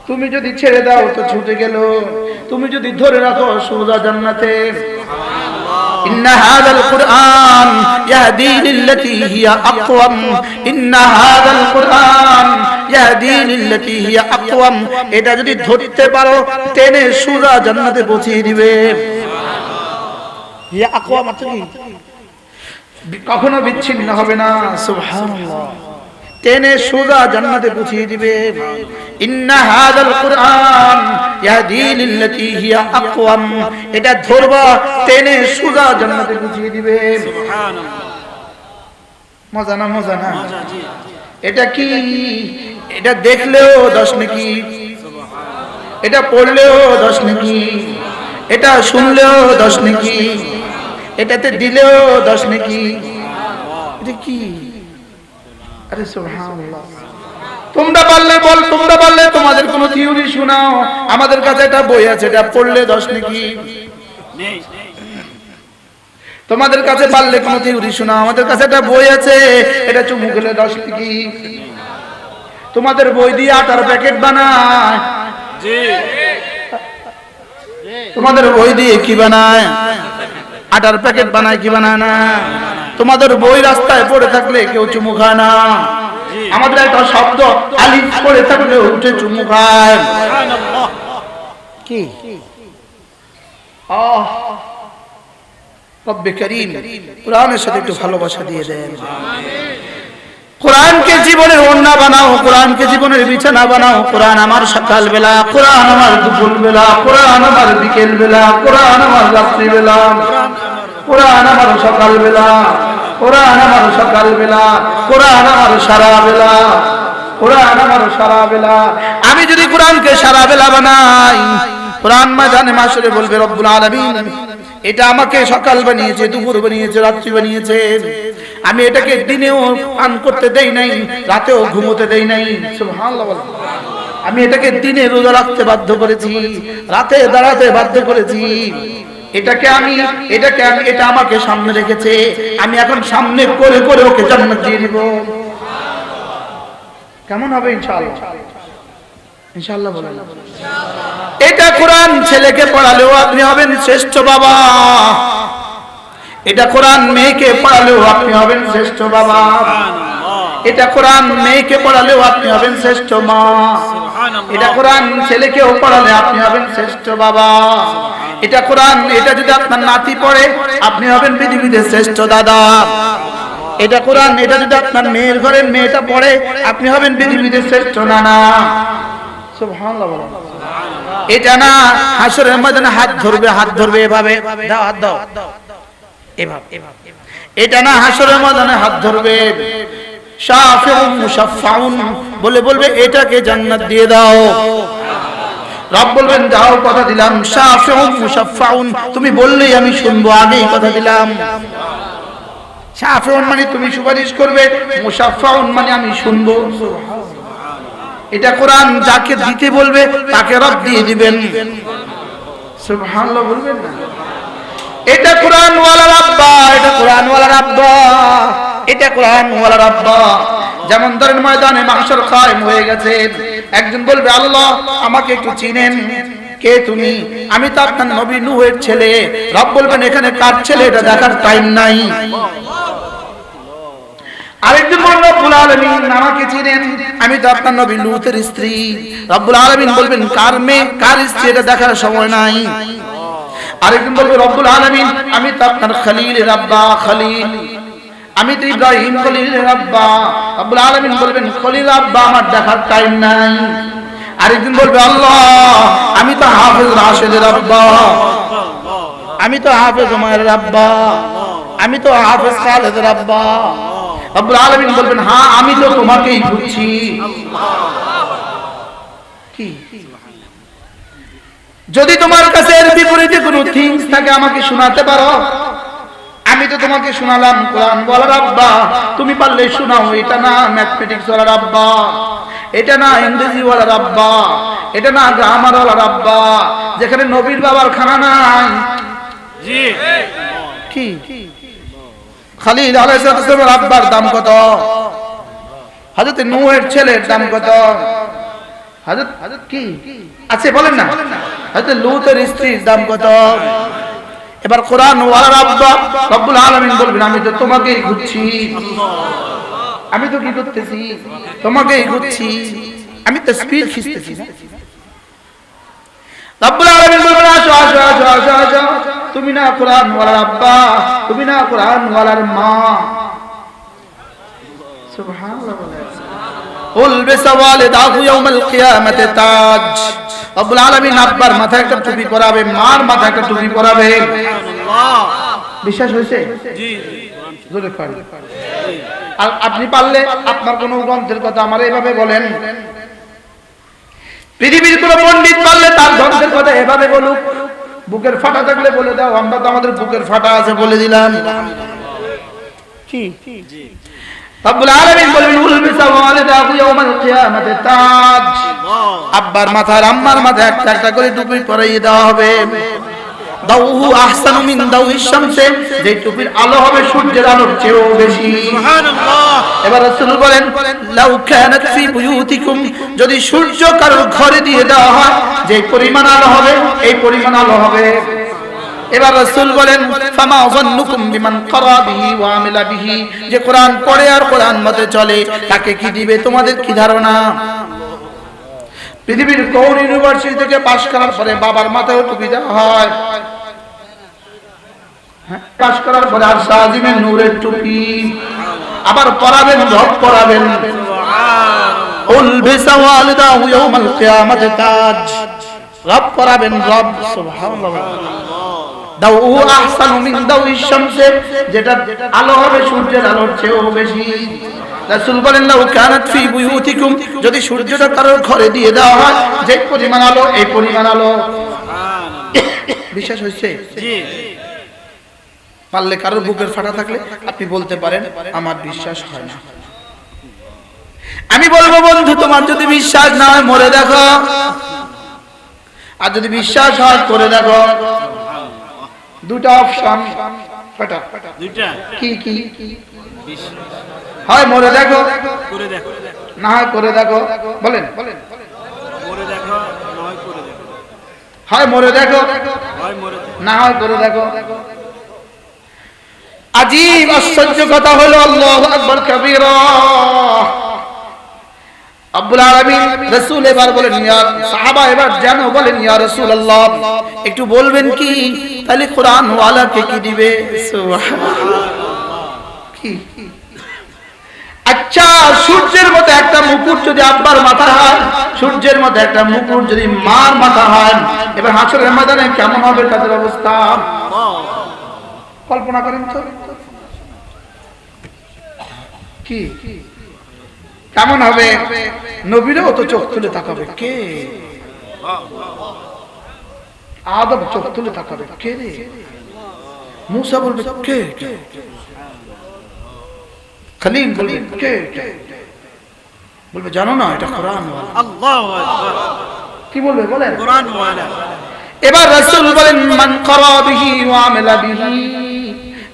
তুমি যদি ছেড়ে দাও তো ছুটে গেল, তুমি যদি ধরে রাখো সোজা জান্নাতে। ইন্না হাযাল কুরআন ইয়াহদি লিল্লাতী হিয়া আকওয়াম, ইন্না হাযাল কুরআন ইয়াহদি লিল্লাতী হিয়া আকওয়াম। এটা যদি ধরতে পারো টেনে সোজা জান্নাতে পৌঁছে দিবে। হিয়া আকওয়াম মানে কি? কখনো বিচ্ছিন্ন হবে না। সুবহানাল্লাহ। টেনে সোজা জান্নাতে পৌঁছে দিবে। ইন্না হাযাল কুরআন ইয়াহদি লিল্লাতী হিয়া আকওয়াম, এটা ধরবা টেনে সোজা জান্নাতে পৌঁছে দিবে। সুবহানাল্লাহ। মজা না? মজা না? এটা কি? এটা দেখলেও 10 নেকি, এটা পড়লেও 10 নেকি, এটা শুনলেও 10 নেকি, এটাতে দিলেও 10 নেকি। এটা কি? আরে সুবহানাল্লাহ। তোমরা পারলে বল, তোমরা পারলে তোমাদের কোন থিওরি শোনাও। আমাদের কাছে একটা বই আছে, এটা পড়লে 10 নেকি। নেই। তোমাদের কাছে পারলে কোন থিওরি শোনাও। আমাদের কাছে একটা বই আছে, এটা চুমু খেলে 10 নেকি। তোমাদের বই দিয়ে আটার প্যাকেট বানায়। জি। তোমাদের বই দিয়ে কি বানায়? আটার প্যাকেট বানায়, কি বানায় না? তোমাদের বই রাস্তায় পড়ে থাকলে কেউ চুমু খায় না। আমাদের একটা শব্দ আলিফ পড়ে থাকলে উঠে চুমু খায়। সুবহানাল্লাহ। কি? রব্বে করিম কোরআনের সাথে একটু ভালোবাসা দিয়ে দেন। কোরআনকে জীবনের ওড়না বানাও, কোরআনকে জীবনের বিছানা বানাও। কোরআন আমার সকাল বেলা, কোরআন আমার দুপুর বেলা, কোরআন আমার বিকেল বেলা, কোরআন আমার রাত্রি বেলা, কোরআন আমার সকাল বেলা, কোরআন আমার সকাল বেলা, কোরআন আমার সারা বেলা, কোরআন আমার সারা বেলা। আমি যদি কোরআনকে সারা বেলা বানাই, কোরআন ময়দানে মাশরে বলবে রব্বুল আলামিন এটা আমাকে সকাল বানিয়েছে, দুপুর বানিয়েছে, রাত্রি বানিয়েছে। আমি এটাকে দিনেও পান করতে দেই নাই, রাতেও ঘুমোতে দেই নাই। সুবহানাল্লাহ। আমি এটাকে দিনে রোজা রাখতে বাধ্য করেছি, রাতে দাঁড়াতে বাধ্য করেছি। এটা আমাকে সামনে রেখেছে। আমি এখন সামনে করে করে ওকে জান্নাত দিয়ে দিব। কেমন হবে ইনশাআল্লাহ? ইনশাআল্লাহ বলেন। এটা কোরআন ছেলেকে পড়ালেও আপনি হবেন শ্রেষ্ঠ বাবা। এটা কোরআন মেয়েকে পড়ালেও আপনি হবেন শ্রেষ্ঠ বাবা। এটা কোরআন মেয়েকে পড়ালেও আপনি হবেন শ্রেষ্ঠ মা। এটা কোরআন ছেলেকেও পড়ালে আপনি হবেন শ্রেষ্ঠ বাবা। এটা কোরআন, এটা যদি আপনার নাতি পড়ে আপনি হবেন পৃথিবীতে শ্রেষ্ঠ দাদা। এটা কোরআন, এটা যদি আপনার মেয়ের ঘরের মেয়েটা পড়ে আপনি হবেন পৃথিবীতে শ্রেষ্ঠ নানা। সুবহানাল্লাহ। এটা না হাসরের ময়দানে হাত ধরবে এভাবে, দাও হাত দাও, এভাবে। এটা না হাসরের ময়দানে হাত ধরবে, শাফিউন মুশাফফাউন বলে বলবে এটাকে জান্নাত দিয়ে দাও। রব বলবেন দাও, কথা দিলাম। শাফিউন মুশাফফাউন, তুমি বললেই আমি শুনবো, আগেই কথা দিলাম। শাফিউন মানে তুমি সুপারিশ করবে, মুশাফফাউন মানে আমি শুনবো। এটা কোরআন যাকে দিতে বলবে তাকে রব দিয়ে দিবেন। সুবহানাল্লাহ বলবেন না? এটা কোরআন ওয়ালার আব্বা, এটা কোরআন ওয়ালার আব্বা, এটা কোরআন ওয়ালার আব্বা। যেমন ধরেন ময়দানে মাহশর কায়েম হয়ে গেছে, একজন বলবে আল্লাহ আমাকে একটু চিনেন, কে তুমি? আমি তো আপনার নবী নূহের ছেলে। রব বলবেন এখানে কার ছেলে এটা দেখার টাইম নাই। আরেকজন বলবে রব্বুল আলামিন আমাকে চিনেন, আমি তো আপনার নবী লূতের স্ত্রী। রব্বুল আলামিন বলবেন কার মেয়ে কার স্ত্রী এটা দেখার সময় নাই। আরেকজন বলবে রব্বুল আলামিন আমি তো আপনার খলিলের আব্বা, খলিল, আমি তো ইব্রাহিম খলিলের আব্বা। রব্বুল আলামিন বলবেন খলিল আব্বা আমার দেখার টাইম নাই। আরেকজন বলবে আল্লাহ আমি তো হাফেজ রাশেদের আব্বা, আমি তো হাফেজ ওমরের আব্বা, আমি তো হাফেজ খালেদের আব্বা। রব্বুল আলামিন বলবেন হ্যাঁ আমি তো তোমাকেই খুঁজছি। কি যদি তোমার কাছে এর বিপরীতে কোনো থিংস থাকে আমাকে শোনাতে পারো। আমি তো তোমাকে শোনালাম কোরআন বলার আব্বা, তুমি পারলে শোনাও। এটা না ম্যাথমেটিক্স ওয়ালার আব্বা, এটা না ইংরেজি ওয়ালার আব্বা, এটা না গ্রামার ওয়ালার আব্বা, যেখানে নবীর বাবার খানা নাই। জি কি খালিদ আলাইহিস সালামের আব্বার দাম কত? হযরত নূহের ছেলের দাম কত? হযরত কি আছে বলেন না? হযরত লূতের স্ত্রীর দাম কত? এবার কোরআন ওয়ালার আব্বা রব্বুল আলামিন বলবেন আমি তো তোমাকেই খুঁজছি। আমি তো কি করতেছি? তোমাকেই খুঁজছি। আমি তো স্পিড খিঁচতেছি না। রব্বুল আলামিন বলবেন আসো আসো আসো আসো আসো, তুমি না কোরআন ওয়ালার আব্বা, তুমি না কোরআন ওয়ালার মা। সুবহানাল্লাহ। উলবিস ওয়ালিদাহু ইয়াউমাল কিয়ামাতি তাজ। রব্বুল আলামিন আব্বার মাথায় একটা টুপি পরাবে, মার মাথায় একটা টুপি পরাবে। সুবহানাল্লাহ। বিশ্বাস হয়েছে? জি জোরে পড়েন। আর আপনি পারলে আপনার কোন গ্রন্থের কথা আমার এইভাবে বলেন। পৃথিবীর কোন পণ্ডিত পারলে তার গ্রন্থের কথা এভাবে বলুক। বুকের ফাটা থাকলে বলে দাও, আমরা তো আমাদের বুকের ফাটা আছে বলে দিলাম। কি রব্বুল আলামিন বলবেন উলবিসা ওয়ালিদাহু ইয়াউমাল কিয়ামাতি তাজ। আব্বার মাথায় আম্মার মাথায় একটা একটা করে টুপি পরিয়ে দেওয়া হবে। দাউহু আহসানু মিন দাউইশ শামসে, যে টুপির আলো হবে সূর্যের আলোর চেয়েও বেশি। সুবহানাল্লাহ। এবার রাসূল বলেন লাউ কানাত ফি বুয়ুতিকুম, যদি সূর্য কারোর ঘরে দিয়ে দেওয়া হয় যে পরিমাণ আলো হবে এই পরিমাণ আলো হবে। এবার রাসূল বলেন ফামা যান্নুকুম বিমান ক্বারা বিহি ওয়া আমিলা বিহি, যে কোরআন পড়ে আর কোরআন মতে চলে তাকে কি দিবে তোমাদের কি ধারণা? পৃথিবীর কোন ইউনিভার্সিটি থেকে পাশ করার পরে বাবার মাথায় টুপি দেওয়া হয়? পাশ করার পরে আর সাজিমের নূরের টুপি আবার পরাবেন, রব পরাবেন। উলবিসা ওয়ালিদাহু ইয়াউমাল কিয়ামাতি তাজ, রব পরাবেন, রব। সুবহানাল্লাহ। দাউহু আহসানু মিন দাউইশ শামসে, যেটা আলো হবে সূর্যের আলোর চেয়েও বেশি। রাসূল বলেন লাউ কানাত ফি বুয়ুতিকুম, যদি সূর্যটা কারোর ঘরে দিয়ে দেওয়া হয় যে পরিমাণ আলো এই পরিমাণ আলো। সুবহানাল্লাহ। বিশ্বাস হইছে? জি। পারলে কারোর বুকের ফাটা থাকলে আপনি বলতে পারেন আমার বিশ্বাস হয় না। আমি বলবো বন্ধু, তোমার যদি বিশ্বাস না হয় মরে দেখো, আর যদি বিশ্বাস হয় করে দেখো। দুটো অপশন। কটা? দুইটা। কি কি? হয় মরে দেখো, করে দেখো। না হয় করে দেখো। বলেন। করে দেখো, নয় করে দেখো। হয় মরে দেখো, হয় মরে দেখো। না হয় করে দেখো। আজীব আশ্চর্য কথা হলো, আল্লাহু আকবার কাবীরা। রব্বুল আলামিন রাসূল এবার বলেন, ইয়া সাহাবা এবার জানো, বলেন ইয়া রাসূলুল্লাহ একটু বলবেন কি তাহলে কোরআন ওয়ালাকে কি দিবে? সুবহানাল্লাহ। কি? আচ্ছা, সূর্যের মতো একটা মুকুট যদি আব্বার মাথা হয়, সূর্যের মতো একটা মুকুট যদি মার মাথা হয়, এবার হাসরের ময়দানে কেমন হবে তাদের অবস্থা? কল্পনা করেন তো। কি কেমন হবে? নবীরাও তো চোখ তুলে তাকাবে, কে? আদম চোখ তুলে তাকাবে, কে রে? মুসা বলবে কে? খলিল বলবে কে? বলবে জানো না এটা কোরআন ওয়ালা। আল্লাহু আকবার। কি বলবে বলেন? কোরআন ওয়ালা। এবার রাসূল বলেন, মান ক্বারা বিহি ওয়া আমালা বিহি,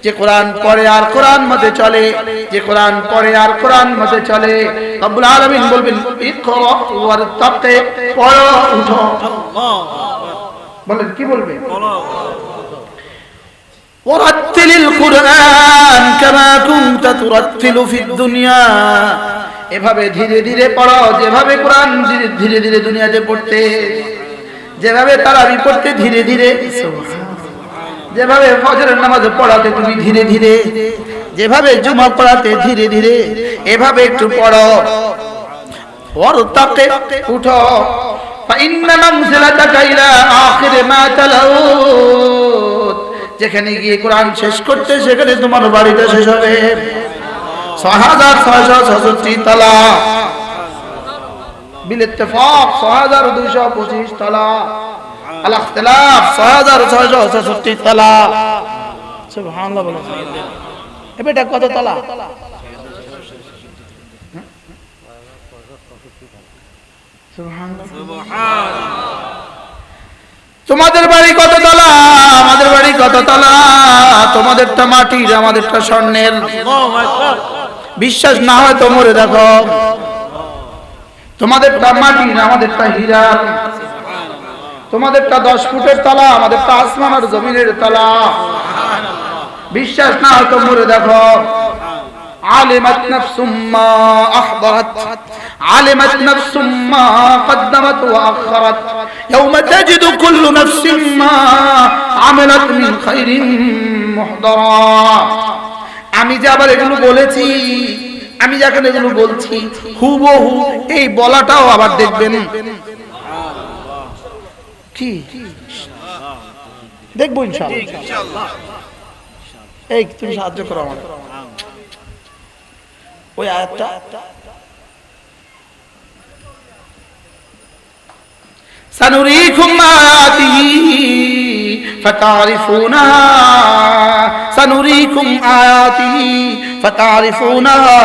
যে কোরআন পড়ে আর কোরআন মতে চলে, যে কোরআন পড়ে আর কোরআন মতে চলে। রব্বুল আলামিন বলবেন ইকরা ওয়ারতাকি, পড়ো উঠো। আল্লাহু আকবার। বলেন কি বলবে? বলো। ওয়ারাত্তিলিল কুরআন কামা কুনতা তুরাত্তিলু ফিদ দুনিয়া, এভাবে ধীরে ধীরে পড়ো, যেভাবে কোরআন ধীরে ধীরে দুনিয়াতে পড়তে, যেভাবে তারাবি পড়তে ধীরে ধীরে, যেভাবে ফজরের নামাজ পড়াতে তুমি ধীরে ধীরে, যেভাবে জুমা পড়াতে ধীরে ধীরে, এভাবে একটু পড়ো। ওয়ারতাকি, উঠো। ফাইন্না মানজিলাতাকা ইলা আখির মা তালাউত, যেখানে গিয়ে কোরআন শেষ করতে সেখানে তোমার বাড়িটা শেষ হবে। 6666 তলা, বিল ইত্তেফাক 6225 তলা, আল ইখতিলাফ 6666 তলা। সুবহানাল্লাহ বলো। এ বেটা কত তলা? সুবহানাল্লাহ। তোমাদের বাড়ি কত তলা? আমাদের বাড়ি কত তলা? তোমাদেরটা মাটির, আমাদেরটা স্বর্ণের। আল্লাহু আকবার। বিশ্বাস না হয় তো মরে দেখো। তোমাদেরটা মাটির, আমাদেরটা হীরার। তোমাদেরটা 10 ফুটের তলা, আমাদেরটা আসমান আর জমিনের তলা। বিশ্বাস না হয় তো মরে দেখো। আলিমাত নাফসুম মা আহদারাত, আলিমাত নাফসুম মা কদ্দামাত ওয়া আখখারাত, ইয়াওমা তাজিদু কুল্লু নাফসিন মা আমিলাত মিন খাইরিন মুহদারা। আমি যে আবার এগুলো বলেছি, আমি যখন এগুলো বলছি হুবহু এই বলাটাও আবার দেখবেন। কি দেখবো ইনশাআল্লাহ। এই তুমি সাহায্য করো আমাকে ওই আয়াতটা। সানুরিকুম আয়াতিহি ফাতারিফুনাহা, সানুরিকুম আয়াতিহি ফাতারিফুনাহা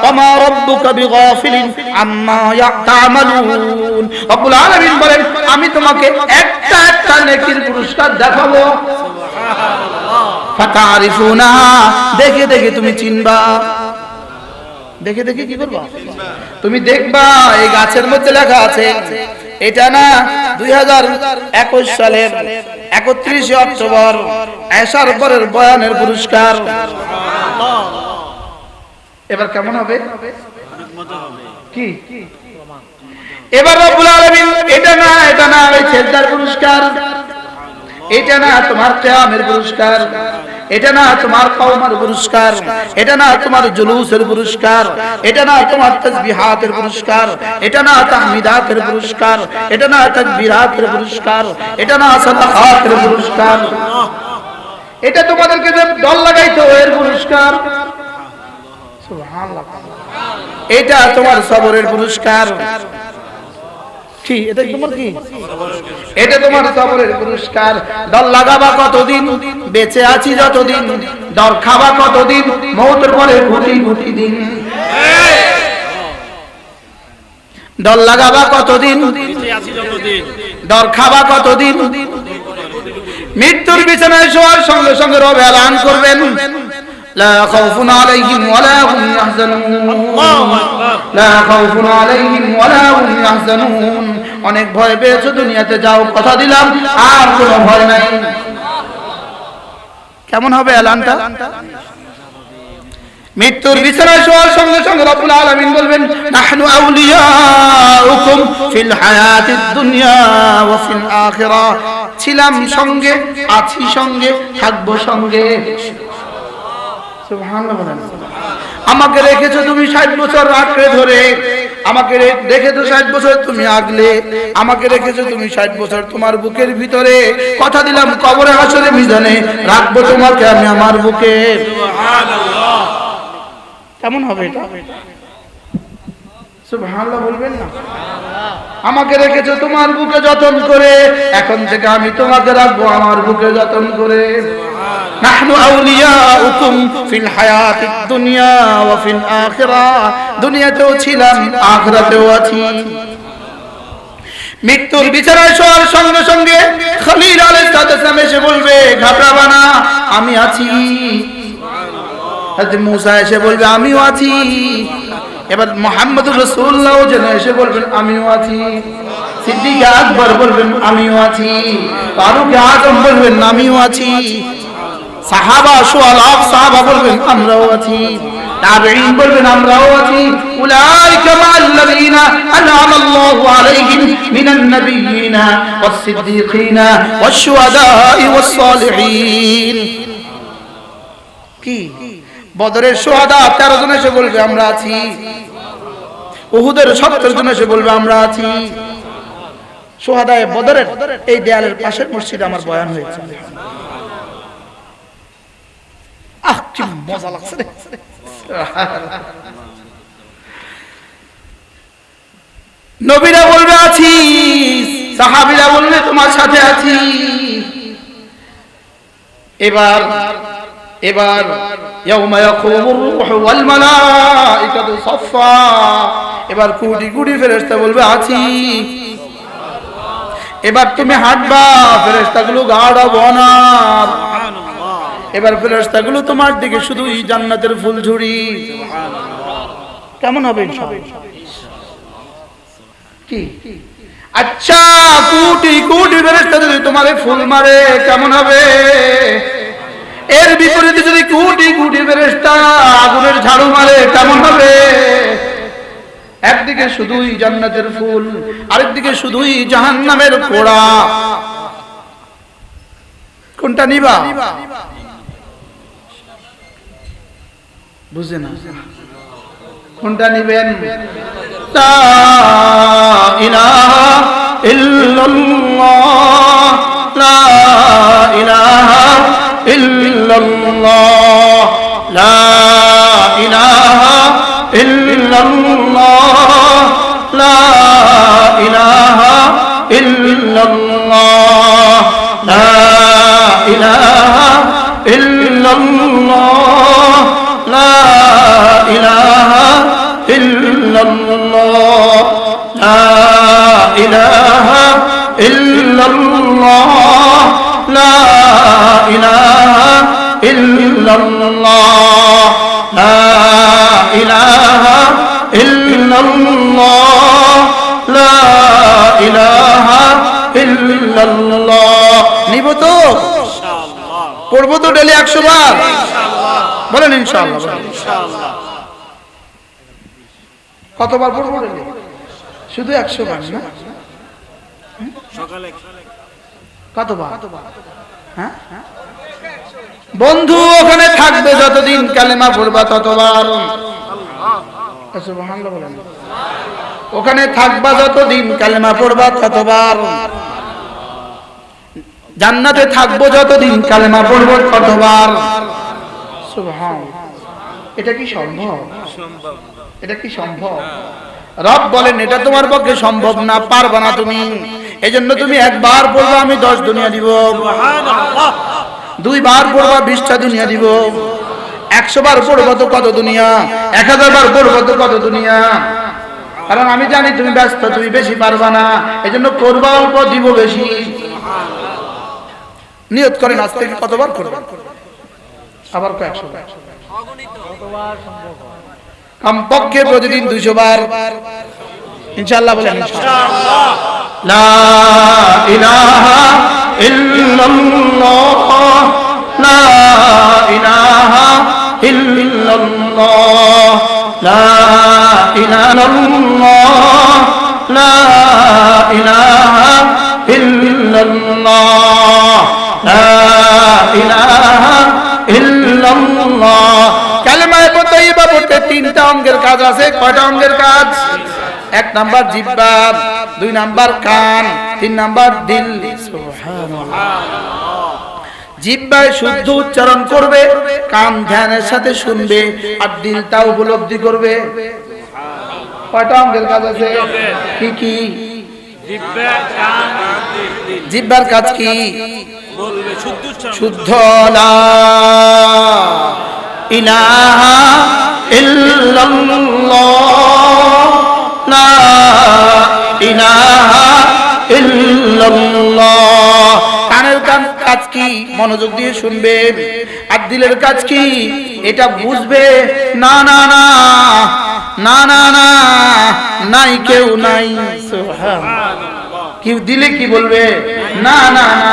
ওয়া মা রাব্বুকা বিগাফিলিন আম্মা ইয়াতামালুন। রব্বুল আলামিন বলেন, আমি তোমাকে একটা একটা নেকির পুরস্কার দেখাবো। ফাতারিফুনাহা, দেখে দেখে তুমি চিনবা। দেখে দেখে কি করবা? তুমি দেখবা এই গাছের মধ্যে লেখা আছে এটা না 2021 সালের 31 অক্টোবর আয়েশার পরের বয়ানের পুরস্কার। এবার কেমন হবে? কি এবার রব্বুল আলামিন এটা না ওই সেজদার পুরস্কার, এটা না তোমার কিয়ামের পুরস্কার, এটা না তোমার কওমের পুরস্কার, এটা না তোমার জুলুসের পুরস্কার, এটা না তোমার তাসবিহাতের পুরস্কার, এটা না তাহমিদাতের পুরস্কার, এটা না তাকবীরাতের পুরস্কার, এটা না সাদাকাতের পুরস্কার, এটা তোমাদেরকে যে দল লাগাইতো এর পুরস্কার। সুবহানাল্লাহ। এটা তোমার সবরের পুরস্কার। কি এটা তোমার কি? এটা তোমার সবরের পুরস্কার। দল লাগাবা কতদিন? বেঁচে আছি যতদিন, দর খাবা কতদিন, মৌতের পরে কোটি কোটি দিন। দর লাগাবা কতদিন, বেঁচে আছি যতদিন, দর খাবা কতদিন। মৃত্যুর বিছানায় শোয়ার সঙ্গে সঙ্গে রব এলান করবেন, লা খাউফুন আলাইহিম ওয়ালা হুম ইয়াহজানুন, আল্লাহু আকবার। লা খাউফুন আলাইহিম ওয়ালা হুম ইয়াহজানুন। অনেক ভয় পেয়েছো দুনিয়াতে, যাও কথা দিলাম আর কোনো ভয় নাই। কেমন হবে এলানটা? মৃত্যুর বিছানায় শোয়ার সঙ্গে সঙ্গে রব্বুল আলামিন বলবেন, নাহনু আউলিয়াউকুম ফিল হায়াতিদ দুনিয়া ওয়া ফিল আখিরাহ। ছিলাম সঙ্গে, আছি সঙ্গে, থাকবো সঙ্গে। সুবহানাল্লাহ বলেন। আমাকে রেখেছো তুমি 60 বছর আঁকড়ে ধরে, আমাকে রেখেছো 60 বছর তুমি আগলে, আমাকে রেখেছো তুমি 60 বছর তোমার বুকের ভিতরে। কথা দিলাম কবরে হাসরে মিজানে রাখবো তোমাকে আমি আমার বুকে। সুবহানাল্লাহ। কেমন হবে এটা? সুবহানাল্লাহ বলবেন না? আমাকে রেখেছো তোমার বুকে যতন করে, এখন থেকে আমি তোমাকে রাখবো আমার বুকে যতন করে। নাহনু আউলিয়াউকুম ফিল হায়াতিদ দুনিয়া ওয়া ফিল আখিরাহ। দুনিয়াতেও ছিলাম, আখিরাতেও আছি। মৃত্যুর বিছানায় শোয়ার সঙ্গে সঙ্গে খলিল আলাইহিস সালাম এসে বলবে, ঘাবড়াবা না, আমি আছি। হযরত মুসা এসে বলবে, আমিও আছি। এবার মুহাম্মদুর রাসূলুল্লাহ যেন এসে বলবেন, আমিও আছি। সিদ্দিক আকবর বলবেন, আমিও আছি। ফারুক আযম বলবেন, আমিও আছি। সাহাবা শুআলাফ সাহাবা বলবেন, আমরাও আছি। তাবেঈন বলবেন, আমরাও আছি। উলাইকা মা'আল্লাযীনা আন'আমা আল্লাহু আলাইহিম মিনান নাবিয়্যিনা ওয়াস সিদ্দীকিনা ওয়াশ শুহাদা'i ওয়াস সালিহিন। কি বদরের শুহাদা 13 জন এসে বলবে, আমরা আছি। উহুদের 70 জন এসে বলবে, আমরা আছি। শুহাদায়ে বদরের এই দেয়ালের পাশের মসজিদে আমার বয়ান হয়েছে। আহ কি মজা লাগছে রে। নবীরা বলবে, আছি। সাহাবীরা বলবে, তোমার সাথে আছি। এবার ইয়াউমা ইয়াকুমুর রূহু ওয়াল মালাইকাতু সাফফা। এবার কোটি কোটি ফেরেশতা বলবে, আছি। এবার তুমি হাঁটবা, ফেরেশতাগুলো গাড়া বনার। এবার ফেরেশতাগুলো তোমার দিকে শুধুই জান্নাতের ফুল ঝুড়ি। কেমন হবে ইনশাআল্লাহ? কি আচ্ছা, কোটি কোটি ফেরেশতা যদি তোমারে ফুল মারে কেমন হবে? এর বিপরীতে যদি কোটি কোটি ফেরেশতা আগুনের ঝাড়ু মারে কেমন হবে? একদিকে শুধুই জান্নাতের ফুল, আরেকদিকে শুধুই জাহান্নামের পোড়া। কোনটা নিবা? বুঝে না কোনটা নিবেন? লা ইলাহা ইল্লাল্লাহ, লা ইলাহা ইল্লাল্লাহ, লা ইলাহা ইল্লাল্লাহ, লা ইলাহা ইল্লাল্লাহ, লা ইলাহা ইল্লাল্লাহ, লা ইলাহা ইল্লাল্লাহ, লা ইলাহা ইল্লাল্লাহ, লা ইলাহা ইল্লাল্লাহ, লা ইলাহা ইল্লাল্লাহ, লা ইলাহা ইল্লাল্লাহ। নিব তো? ইনশাআল্লাহ। পড়বো তো ডেলি 100 বার? ইনশাআল্লাহ। বলেন ইনশাআল্লাহ। ইনশাআল্লাহ। কতবার পড়বো ডেলি? শুধু 100 বার না? সকালে কতবার? হ্যাঁ বন্ধু, ওখানে থাকবে যতদিন কালেমা পড়বা ততবার। সুবহানাল্লাহ বলেন। ওখানে থাকবা যতদিন কালেমা পড়বা ততবার। জান্নাতে থাকবো যতদিন কালেমা পড়বো ততবার। সুবহানাল্লাহ। এটা কি সম্ভব? সম্ভব। এটা কি সম্ভব? রব বলেন, এটা তোমার পক্ষে সম্ভব না, পারবা না তুমি। এজন্য তুমি একবার পড়বে, আমি 10 দুনিয়া দিব। সুবহানাল্লাহ। 2 বার পড়বা 20টা দুনিয়া দিব, 100 বার পড়বো তো কত দুনিয়া, 1000 বার পড়বো তো কত দুনিয়া। কারণ আমি জানি তুমি ব্যস্ত, তুমি বেশি পারবা না, এজন্য করবা অল্প, দিব বেশি। নিয়ত করেন আজ থেকে কতবার করবেন, আবার কয় 100 বার, কমপক্ষে প্রতিদিন 200 বার ইনশাআল্লাহ বলেন ইনশাআল্লাহ। লা ইলাহা ইল্লাল্লাহ, লা ইলাহা ইল্লাল্লাহ, লা ইলাহা ইল্লাল্লাহ, লা ইলাহা ইল্লাল্লাহ, লা ইলাহা ইল্লাল্লাহ। কালেমায়ে তাইয়্যিবা পড়তে 3টা অঙ্গের কাজ আছে। কয়টা অঙ্গের কাজ? 1 নাম্বার জিহ্বা, 2 নাম্বার কান, 3 নাম্বার দিল। সুবহানাল্লাহ। জিহ্বায় শুদ্ধ উচ্চারণ করবে, কান ধ্যানের সাথে শুনবে, আর দিলটা উপলব্ধি করবে। কয়টা অঙ্গের কাজ আছে? কি কি? জিহ্বা, কান, দিল। জিহ্বার কাজ কি? বলবে শুদ্ধ উচ্চারণ। শুদ্ধ লা ইলাহা ইল্লাল্লাহ, লা ইলাহা ইল্লাল্লাহ। কানের কাজ কি? মনোযোগ দিয়ে শুনবে। আর দিলের কাজ কি? এটা বুঝবে না না না না না না নাই, কেউ নাই। সুবহানাল্লাহ। কি দিলে কি বলবে? না না না,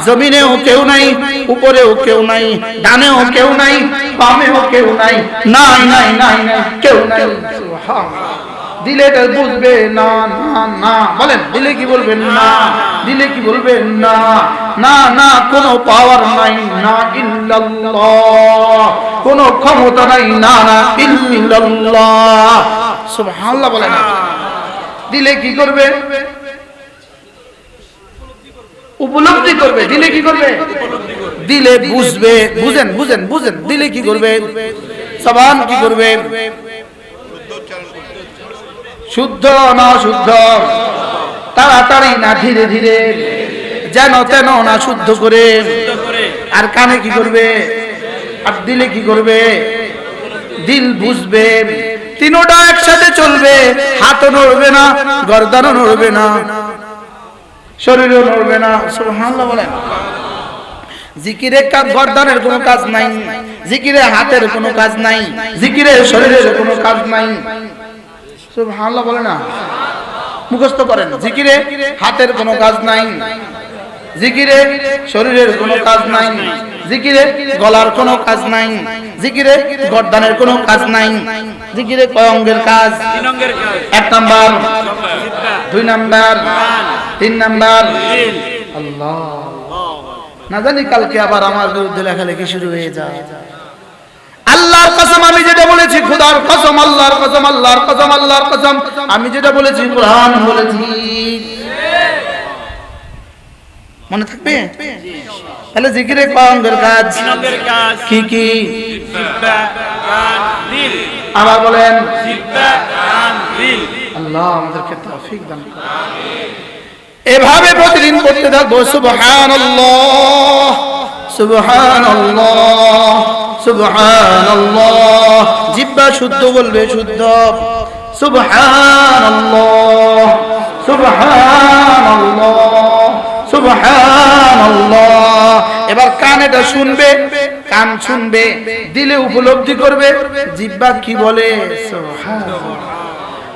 জমিনেও কেউ নাই, উপরেও কেউ নাই, ডানেও কেউ নাই, বামেও কেউ নাই, নাই নাই নাই নাই, কেউ নাই। সুবহানাল্লাহ। দিলে এটা বুঝবে না না না, বলেন দিলে কি বলবেন? না। দিলে কি বলবেন? না না না, কোনো পাওয়ার নাই, না ইল্লাল্লাহ, কোনো ক্ষমতা নাই, না না ইল্লাল্লাহ। সুবহানাল্লাহ বলেন। দিলে কি করবে? উপলব্ধি করবে। দিলে কি করবে? দিলে বুঝবে। বুঝেন বুঝেন বুঝেন, দিলে কি করবে? জবান কি করবে? শুদ্ধ না শুদ্ধ, তাড়াতাড়ি না ধীরে ধীরে, যেন তেন না, শুদ্ধ করে। আর কানে কি করবে? আর দিলে কি করবে? দিল বুঝবে। তিনোটা একসাথে চলবে। হাতও নড়বে না, গর্দানও নড়বে না, শরীরও নড়বে না। সুবহানাল্লাহ বলেন। জিকিরে গর্দানের কোনো কাজ নাই, জিকিরে হাতের কোনো কাজ নাই, জিকিরে শরীরের কোনো কাজ নাই। সুবহানাল্লাহ বলে না, মুখস্থ করেন। জিকিরে হাতের কোনো কাজ নাই, জিকিরে শরীরের কোনো কাজ নাই, জিকিরে গলার কোনো কাজ নাই, জিকিরে গর্দানের কোনো কাজ নাই। জিকিরে কয় অঙ্গের কাজ? 3 অঙ্গের কাজ। 1 নাম্বার, জিহ্বা, 2 নাম্বার, 3 নাম্বার। দিল। আল্লাহ, না জানি কালকে আবার আমার বিরুদ্ধে লেখালেখি শুরু হয়ে যায়। আল্লাহর কসম, আমি যেটা বলেছি, খোদার কসম, আল্লাহর কসম, আল্লাহর কসম, আল্লাহর কসম, আমি যেটা বলেছি কুরআন বলেছি। মনে থাকবে? তাহলে জিকিরে কয় অঙ্গের কাজ? 3 অঙ্গের কাজ। কি কি? জিহ্বা, কান, দিল। আবার বলেন। জিহ্বা, কান, দিল। আল্লাহ আমাদেরকে তৌফিক দান করুন। এভাবে প্রতিদিন করতে থাকবো। সুবহানাল্লাহ, সুবহানাল্লাহ, সুবহানাল্লাহ। জিহ্বা শুদ্ধ বলবে, শুদ্ধ। সুবহানাল্লাহ, সুবহানাল্লাহ, সুবহানাল্লাহ। এবার কান এটা শুনবে, কান শুনবে, দিলে উপলব্ধি করবে জিহ্বা কি বলে। সুবহানাল্লাহ।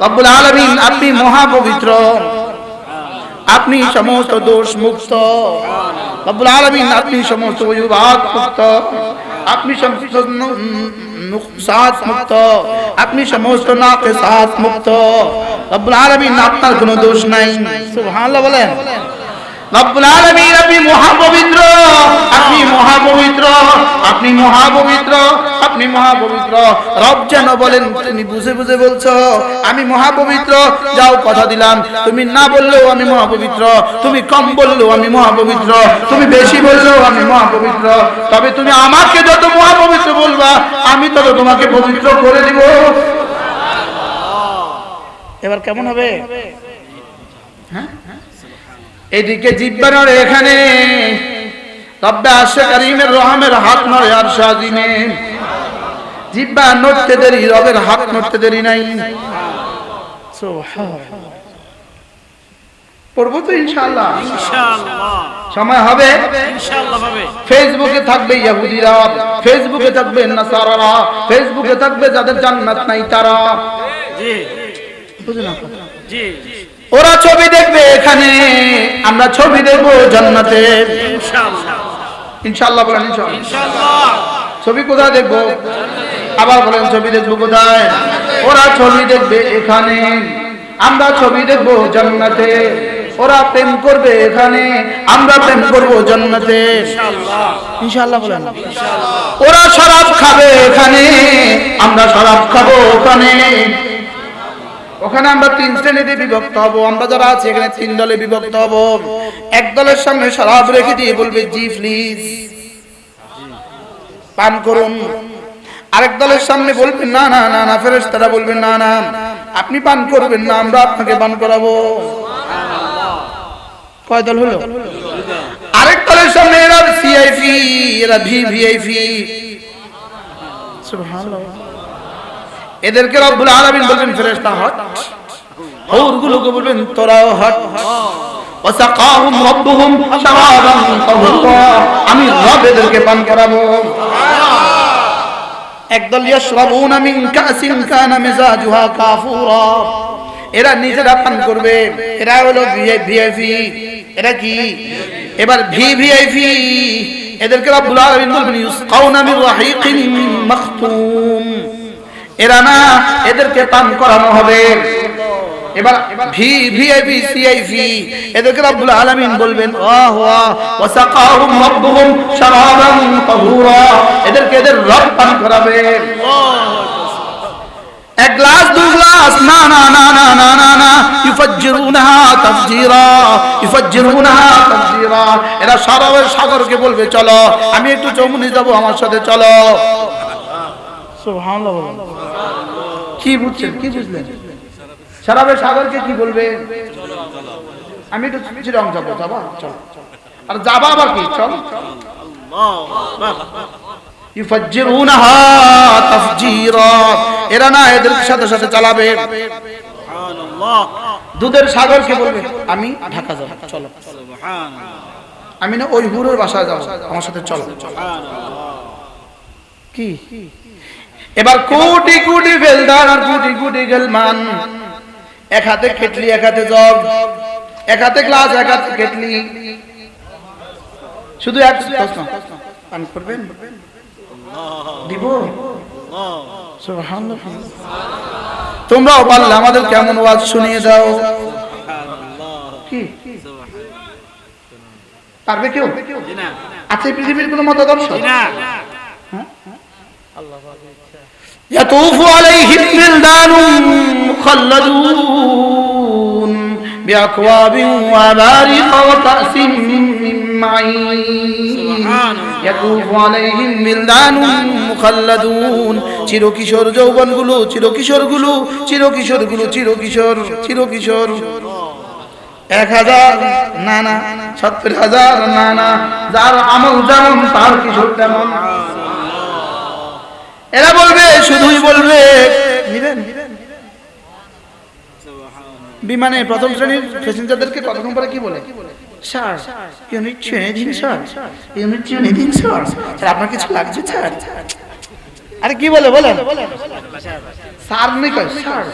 রব্বুল আলামিন, আপনি মহাপবিত্র, আপনি সমস্ত দোষ মুক্ত। রব্বুল আলামিন, আপনি সমস্ত অজুহাত মুক্ত, আপনি সমস্ত নুকসাত মুক্ত, আপনি সমস্ত নাকিসাত মুক্ত। রব্বুল আলামিন, আপনার কোনো দোষ নাই। সুবহানাল্লাহ বলেন। রব্বুল আলামিন, আপনি মহাপবিত্র, আপনি মহাপবিত্র, আপনি মহাপবিত্র, আপনি মহাপবিত্র। রব যেন বলেন, তুমি বুঝে বুঝে বলছো আমি মহাপবিত্র, যাও কথা দিলাম, তুমি না বললেও আমি মহাপবিত্র, তুমি কম বললেও আমি মহাপবিত্র, তুমি বেশি বললেও আমি মহাপবিত্র, তবে তুমি আমাকে যত মহাপবিত্র বলবা আমি তত তোমাকে পবিত্র করে দিব। এবার কেমন হবে? হ্যাঁ, এদিকে জিহ্বা নড়ে, এখানে রব্বে আরশে কারীমের রহমের হাত নড়ে আরশ আজিমে। জিহ্বা নড়তে দেরি, রবের হাত নড়তে দেরি নাই। সুবহানাল্লাহ। পড়বো তো ইনশাআল্লাহ। ইনশাআল্লাহ সময় হবে। ইনশাআল্লাহ হবে। ফেসবুকে থাকবে ইহুদিরা, ফেসবুকে থাকবে নাসারারা, ফেসবুকে থাকবে যাদের জান্নাত নাই তারা। জি বুঝলেন? জি ওরা ছবি দেখবে এখানে, আমরা ছবি দেখবো জান্নাতে। ইনশাআল্লাহ ইনশাআল্লাহ বলেন ইনশাআল্লাহ। ইনশাআল্লাহ। ছবি কোথায় দেখবো? আবার বলেন ছবি দেখবো কোথায়? ওরা ছবি দেখবে এখানে, আমরা ছবি দেখবো জান্নাতে। ওরা প্রেম করবে এখানে, আমরা প্রেম করবো জান্নাতে। ইনশাআল্লাহ ইনশাআল্লাহ বলেন। ওরা শরাব খাবে এখানে, আমরা শরাব খাবো ওখানে। ওখানে আমরা 3 শ্রেণীতে বিভক্ত হব। আমরা যারা আছি এখানে 3 দলে বিভক্ত হব। এক দলের সামনে শরাব রেখে দিয়ে বলবে জি প্লিজ পান করুন। আরেক দলের সামনে বলবেন না না না না, ফেরেশতারা বলবেন না না আপনি পান করবেন না, আমরা আপনাকে পান করাবো। কয় দল হলো? আরেক দলের সামনে এরা সিআইপি, এরা ভিভিআইপি। সুবহানাল্লাহ। এদেরকে রব্বুল আলামিন বলবেন ফেরেশতা হট, হুরগুলোকে বলবেন তোরাও হট। ওয়াসাকাহুম রাব্বুহুম শারাবান তাহুরা, আমি রব এদেরকে পান করাবো। একদল ইয়াশরাবুনা মিন কাসিন কানা মিজাজুহা কাফুরা, এরা নিজেরা পান করবে। এরা হলো ভিআইপি। এরা কি? এবার ভিভিআইপি এদেরকে রব্বুল আলামিন বলবেন ইউসকাউনা মিন রাহিকিন মাখতুম, এরা না এদেরকে পান করানো হবে। এবার ভিভিআইপি সিআইপি এদেরকে রব্বুল আলামিন বলবেন ওয়াহ ওয়াহ ওয়াসাকাহুম রাব্বুহুম শারাবান তাহুরা, এদেরকে এদের রব পান করাবে। এক গ্লাস 2 গ্লাস না না না না না না না, ইফাজ্জিরুনাহা তাফজিরা, ইফাজ্জিরুনাহা তাফজিরা। এরা শরাবের সাগরকে বলবে চলো আমি একটু চৌমুনি যাব, আমার সাথে চলো। সুবহানাল্লাহ। কি বুঝছেন? কি বুঝলেন? শরাবের সাগরকে কি বলবে? আমি একটু চিরং যাব, যাবা চল। আর যাবা আবার কি চল। ইফাজ্জিরুনাহা তাফজিরা, এরা না এদের সাথে সাথে চালাবে। সুবহানাল্লাহ। দুধের সাগরকে বলবে আমি ঢাকা যাব, চলো। সুবহানাল্লাহ। আমি না ওই হুরের বাসায় যাব, আমার সাথে চলো। কি? এবার কোটি কোটি ফেলদার আর কোটি কোটি গেলমান, এক হাতে কেটলি এক হাতে জগ, এক হাতে গ্লাস এক হাতে কেটলি, শুধু এক প্রশ্ন পান করবেন? দিব? সুবহানাল্লাহ। তোমরাও পারলে আমাদের কেমন ওয়াজ শুনিয়ে দাও। কি পারবে কেউ? জি না আছে পৃথিবীর কোনো মতাদর্শ? জি না। يطوف عليهم ولدان مخلدون بأكواب وأباريق وكأس من معين يطوف عليهم ولدان مخلدون চিরকিশোর যৌবনগুলো, চিরকিশোরগুলো, চিরকিশোরগুলো, চিরকিশোর, চিরকিশোর। 1000 না না, 70,000 না না, যার আমল যেমন তার কিশোর তেমন। এরা বলবে, শুধুই বলবে নিবেন। বিমানে প্রথম শ্রেণীর প্যাসেঞ্জারদেরকে কতক্ষণ পরে কি বলে? স্যার ইউনিট ট্রেনে দিন, স্যার ইউনিট ট্রেনে দিন, স্যার স্যার আপনার কিছু লাগছে স্যার। আরে কি বলে বলেন? স্যার নেই কয় স্যার,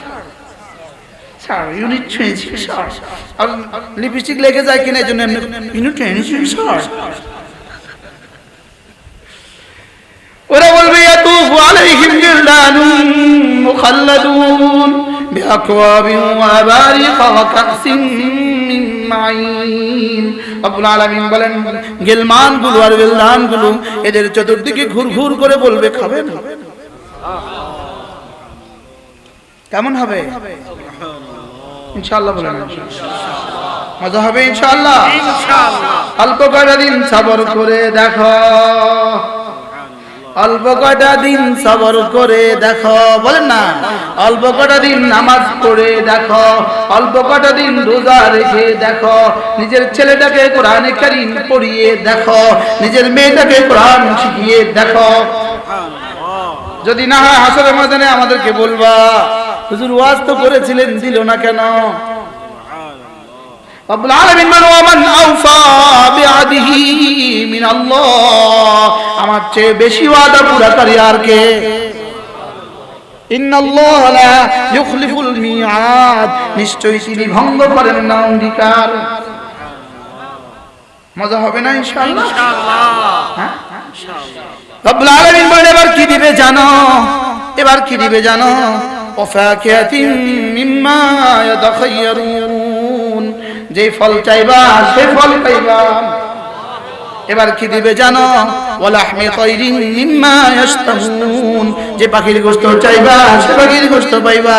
স্যার ইউনিট ট্রেনে দিন স্যার। আর লিপস্টিক লেগে যায় কিনা এই জন্য ইউনিট ট্রেনে দিন স্যার। ওরা বলবে ইয়াতুফু আলাইহিম বিলদানুন মুখাল্লাদুন বিআকওয়াবিন ওয়া আবারিকা ওয়া কাসিন মিন মাইন। রব্বুল আলামিন বলেন গিলমানগুলো আর বিলদানগুলো এদের চতুর্দিকে ঘুরঘুর করে বলবে খাবেন? কেমন হবে? ইনশাআল্লাহ বলেন মজা হবে ইনশাআল্লাহ। ইনশাআল্লাহ। অল্প কয়েকদিন সবর করে দেখো, অল্প কটা দিন সবর করে দেখো, বলেন না, অল্প কটা দিন নামাজ পড়ে দেখো, অল্প কটা দিন রোজা রেখে দেখো, নিজের ছেলেটাকে কোরআনে কারীম পড়িয়ে দেখো, নিজের মেয়েটাকে কোরআন শিখিয়ে দেখো। যদি না হয় হাসরের ময়দানে আমাদেরকে বলবা, হুজুর ওয়াজ তো করেছিলেন, দিল না কেন? রব্বুল আলামিন বলেন, ওয়ামান আওফা বিআদিহি মিনাল্লাহ, আমার চেয়ে বেশি ওয়াদা পুরাকারী আর কে? ইন্নাল্লাহ লা ইউখলিফুল মিআদ, নিশ্চয়ই তিনি ভঙ্গ করেন না অঙ্গীকার। মজা হবে না ইনশাআল্লাহ? হ্যাঁ ইনশাআল্লাহ। রব্বুল আলামিন বলেন, এবার কি দিবে জানো? এবার কি দিবে জানো? ওয়াফাকিয়াতিন মিম্মা ইয়াতাখায়্যারুন, যে ফল চাইবা সে ফল পাইবা। এবার কি দিবে জানো? ওয়ালাহমি তায়রিন মিম্মা ইয়াশতাহুন, যে পাখির গোশত চাইবা সে পাখির গোশত পাইবা।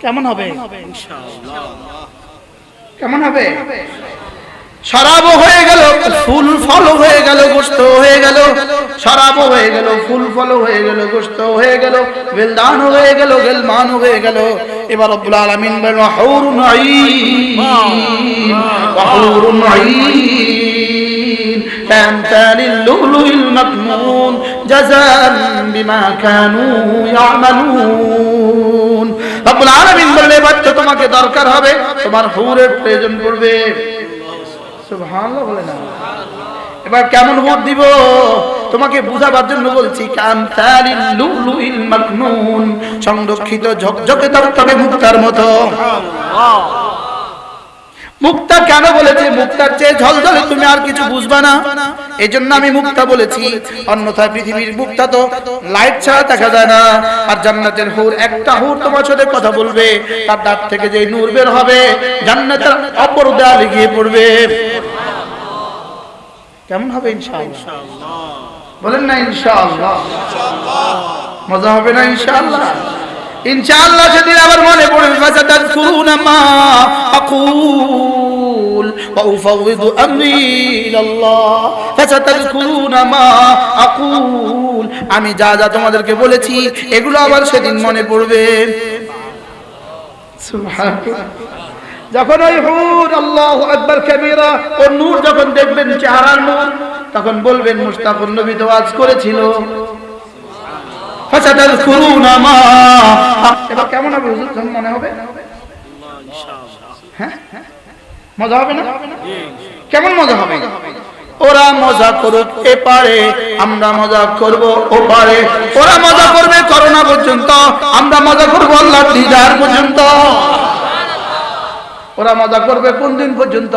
কেমন হবে ইনশাআল্লাহ? কেমন হবে? শরাব হয়ে গেল, ফুল ফল হয়ে গেল, গোশত হয়ে গেল, শরাব হয়ে গেল, ফুল ফল হয়ে গেল, গোশত হয়ে গেল, বেলদান হয়ে গেল, গেলমান হয়ে গেল। এবার রব্বুল আলামিন বলেন, হুরুন আইন, হুরুন আইন কামতালিল লুলুল মাকনুন জাযান বিমা কানু ইয়ামালুন। রব্বুল আলামিন বলেন, এবার তো তোমাকে দরকার হবে, তোমার হুরের প্রয়োজন পড়বে। সুবহানাল্লাহ বলে না। এবার কেমন হুর দিব তোমাকে বুঝাবার জন্য বলছি। কামতালিল লুলুল মাকনুন, সংরক্ষিত ঝকঝকে তকতকে মুক্তার মতো। মুক্তা কেন বলেছে? মুক্তার চেয়ে ঝলঝলে তুমি আর কিছু বুঝবা না, এজন্য আমি মুক্তা বলেছি। অন্যথায় পৃথিবীর মুক্তা তো লাইট ছাড়া দেখা যায় না। আর জান্নাতের হুর, একটা হুর তোমার সাথে কথা বলবে, তার দাঁত থেকে যে নূর বের হবে জান্নাতের অপর দেয়ালে গিয়ে পড়বে। কেমন হবে ইনশাআল্লাহ? বলেন না ইনশাআল্লাহ? মজা হবে না ইনশাআল্লাহ? ইনশাআল্লাহ সেদিন আবার মনে পড়বে, ফাসাতাযকুরুনা মা আকুল ওয়া উফাউযু আমরি ইলাল্লাহ, ফাসাতাযকুরুনা মা আকুল, আমি যা যা তোমাদেরকে বলেছি এগুলো আবার সেদিন মনে পড়বে। সুবহানাল্লাহ। যখন ওই হুর আল্লাহু আকবার কাবীরা ও নূর যখন দেখবেন, চেহারার নূর, তখন বলবেন মুশতাকুন নবী তো ওয়াজ করেছিল। ফাসাতাযকুরুনা মা, এবার কেমন হবে হুজুর? যখন মনে হবে হ্যাঁ মজা হবে না? কেমন মজা হবে? ওরা মজা করুক এপারে, আমরা মজা করব ওপারে। ওরা মজা করবে করোনা পর্যন্ত, আমরা মজা করব আল্লাহর দিদার পর্যন্ত। ওরা মজা করবে কোন দিন পর্যন্ত?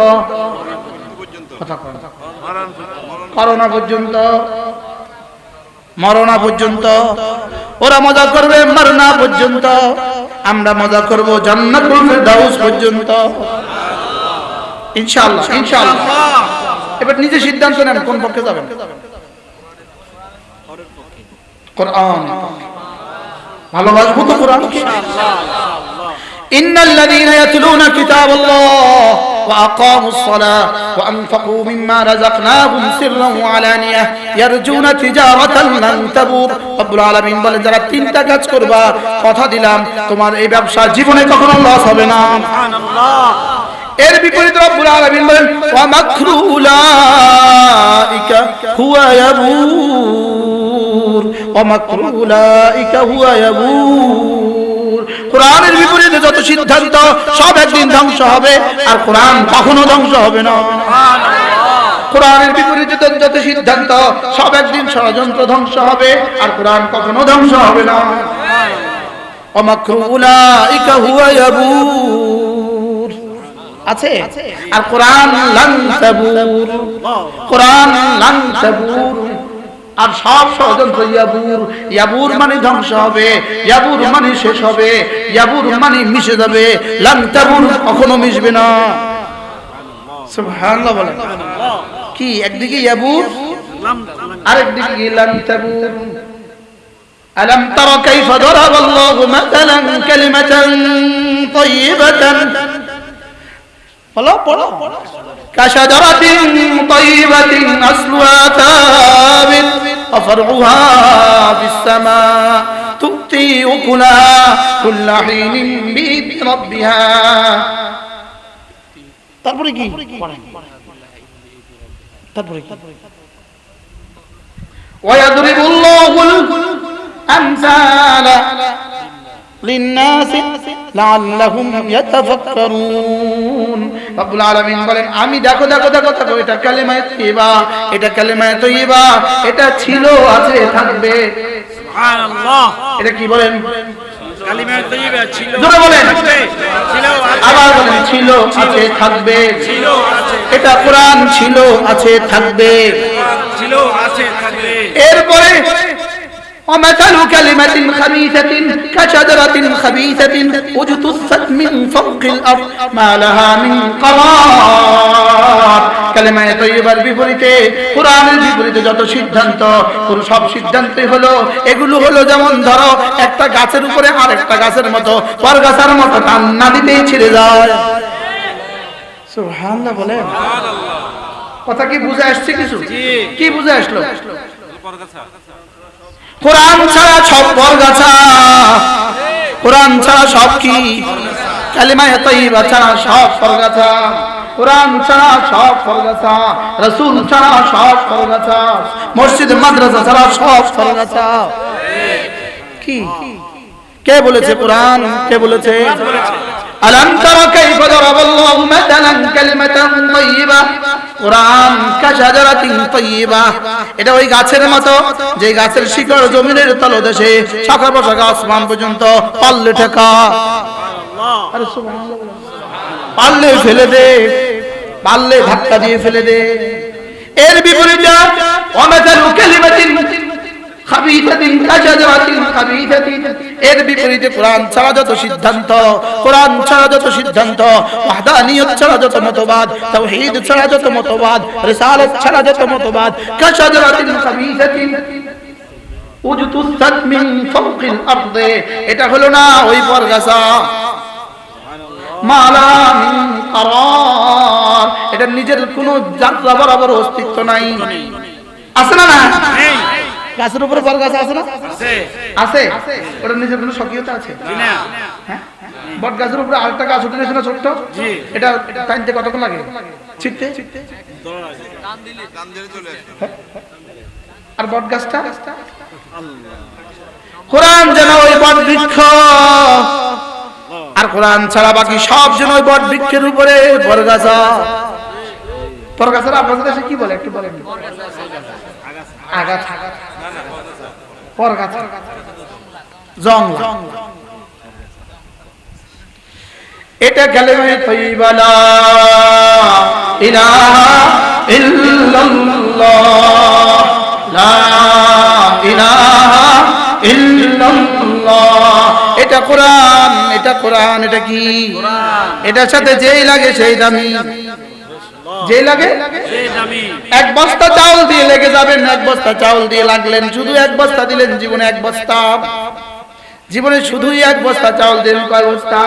করোনা পর্যন্ত, মরণা পর্যন্ত। ওরা মজা করবে মরনা পর্যন্ত, আমরা মজা করব জান্নাতুল ফিরদাউস পর্যন্ত। ইনশাআল্লাহ ইনশাআল্লাহ। এবার নিজে সিদ্ধান্ত নেন কোন পক্ষে যাবেন। কোরআন ভালোবাসবো তো কোরআনকে। ইন্নাল্লাযীনা ইয়াতলুনা কিতাবাল্লাহ ওয়া আকামুস সালাহ ওয়া আনফাকু মিম্মা রাযাকনাহুম সিররান ওয়া আলানিয়াহ ইয়ারজুনা তিজারাতান লান তাবুর। রব্বুল আলামিন বলেন, যারা তিনটা কাজ করবা, কথা দিলাম তোমার এই ব্যবসা জীবনে কখনো লস হবে না। সুবহানাল্লাহ। এর বিপরীতে রব্বুল আলামিন বলেন, ওয়া মাকরু উলাইকা হুয়া ইয়াবুর, ওয়া মাকরু উলাইকা হুয়া ইয়াবুর। কোরআনের বিপরীতে যত সিদ্ধান্ত সব একদিন ধ্বংস হবে, আর কোরআন কখনো ধ্বংস হবে না। কোরআনের বিপরীতে যত সিদ্ধান্ত সব একদিন ষড়যন্ত্র ধ্বংস হবে, আর কোরআন কখনো ধ্বংস হবে না। ওয়া মাকরু উলাইকা হুয়া ইয়াবুর আছে, আর কোরআন লান তাবুর, কোরআন লান তাবুর। আর সব ষড়যন্ত্র ইয়াবুর, ইয়াবুর মানে ধ্বংস হবে, ইয়াবুর মানে শেষ হবে, ইয়াবুর মানে মিশে যাবে। লান তাবুর কখনো মিশবে না। সুবহানাল্লাহ বলেন। কি একদিকে ইয়াবুর, আরেকদিকে লান তাবুর। আলাম তারা কাইফা দারাবাল্লাহু মাসালান কালিমাতান তাইয়িবাতান বলো পড়ো কাশাজারাতিন তাইয়িবাতিন আসলুহা তাবিত ওয়া ফারউহা ফিস সামা তুতি উকুলাহা কুল্লা হিনিন বিইذن রাব্বিহা। তারপরে কি তারপরে কি ويضرب الله الأمثال للناس لعلهم يتفكرون রব্বুল আলামিন বলেন আমি দেখো দেখো দেখো দেখো এটা কালেমায়ে তাইয়্যিবা, এটা কালেমায়ে তাইয়্যিবা, এটা ছিল আছে থাকবে। সুবহানাল্লাহ। এটা কি বলেন? কালিমায়ে তাইয়্যিবা ছিল, জোরে বলেন, ছিল আছে, আবার বলেন ছিল আছে থাকবে। ছিল আছে, এটা কোরআন ছিল আছে থাকবে। ছিল আছে থাকবে। এরপরে ومثل كلمة خبيثة كشجرة خبيثة اجتثت من فوق الأرض ما لها من قرار। কালেমায়ে তাইয়্যিবার বিপরীতে কোরআনের বিপরীতে যত সিদ্ধান্ত, পুরো সব সিদ্ধান্তই হলো এগুলো হলো যেমন ধরো একটা গাছের উপরে আরেকটা গাছের মতো পরগাছার মতো টান্না দিতেই ছিঁড়ে যায়। সুবহানাল্লাহ বলে কথা কি বুঝে আসছে? কিছু কি বুঝে আসলো? কোরআন ছাড়া সব বরগাছা, কোরআন ছাড়া সব কি? কালিমায়ে তাইয়্যিবা ছাড়া সব বরগাছা, কোরআন ছাড়া সব বরগাছা, রাসূল ছাড়া সব বরগাছা, মসজিদ মাদ্রাসা ছাড়া সব বরগাছা। কি কে বলেছে? কোরআন। কে বলেছে? আলাম তারা কাইফা দারাবাল্লাহু মাতালান কালিমাতান তাইয়্যিবা কোরআন কাশাজারাতিন তাইয়্যিবা। এটা ওই গাছের মতো যে গাছের শিকড় জমিনের তলদেশে শাখা প্রশাখা আসমান পর্যন্ত পাল্লে ঠেকা। আরে সুবহানাল্লাহ, পাল্লে ফেলে দে, পাল্লে ধাক্কা দিয়ে ফেলে দে। এর বিপরীতে ওয়ামাতালু কালিমাতিন খাবিসাতিন কাশাজারাতিন খাবিসাতিন, এর বিপরীতে কোরআন ছাড়া যত সিদ্ধান্ত, কোরআন ছাড়া যত সিদ্ধান্ত, ওয়াহদানিয়ত ছাড়া যত মতবাদ, তাওহীদ ছাড়া যত মতবাদ, রিসালাত ছাড়া যত মতবাদ, কাশাজারাতিন খাবিসাতিন উজতুসাত মিন ফাওকিল আরদি, এটা হলো না ওই পরগাছা মালা মিন কারার, এটা নিজের কোনো যাত্রা বরাবর অস্তিত্ব নাই। আছে না? না গাছের উপরে বড় গাছ আছে না? আছে। ওটা নিজের কোনো স্বকীয়তা আছে? হ্যাঁ, বট গাছের উপরে আরেকটা গাছ উঠে গেছে না ছোট্ট, এটা টাইনতে কতক্ষণ লাগে? ছিটতে আর বট গাছটা কোরআন যেন ওই বট বৃক্ষ, আর কোরআন ছাড়া বাকি সব যেন ওই বট বৃক্ষের উপরে বরগাছা। বরগাছার আপনাদের দেশে কি বলে একটু বলেন? আগাছা, পরগাছা, জংলা। এটা কালেমায়ে তাইয়্যিবা লা ইলাহা ইল্লাল্লাহ, লা ইলাহা ইল্লাল্লাহ। এটা কোরআন, এটা কোরআন। এটা কি? এটার সাথে যেই লাগে সেই দামি, যে লাগে সেই দামি। এক বস্তা চাউল দিয়ে লেগে যাবেন, এক বস্তা চাউল দিয়ে লাগলেন, শুধু এক বস্তা দিলেন, জীবনে এক বস্তা, জীবনে শুধুই এক বস্তা চাউল দিলেন। কয় বস্তা?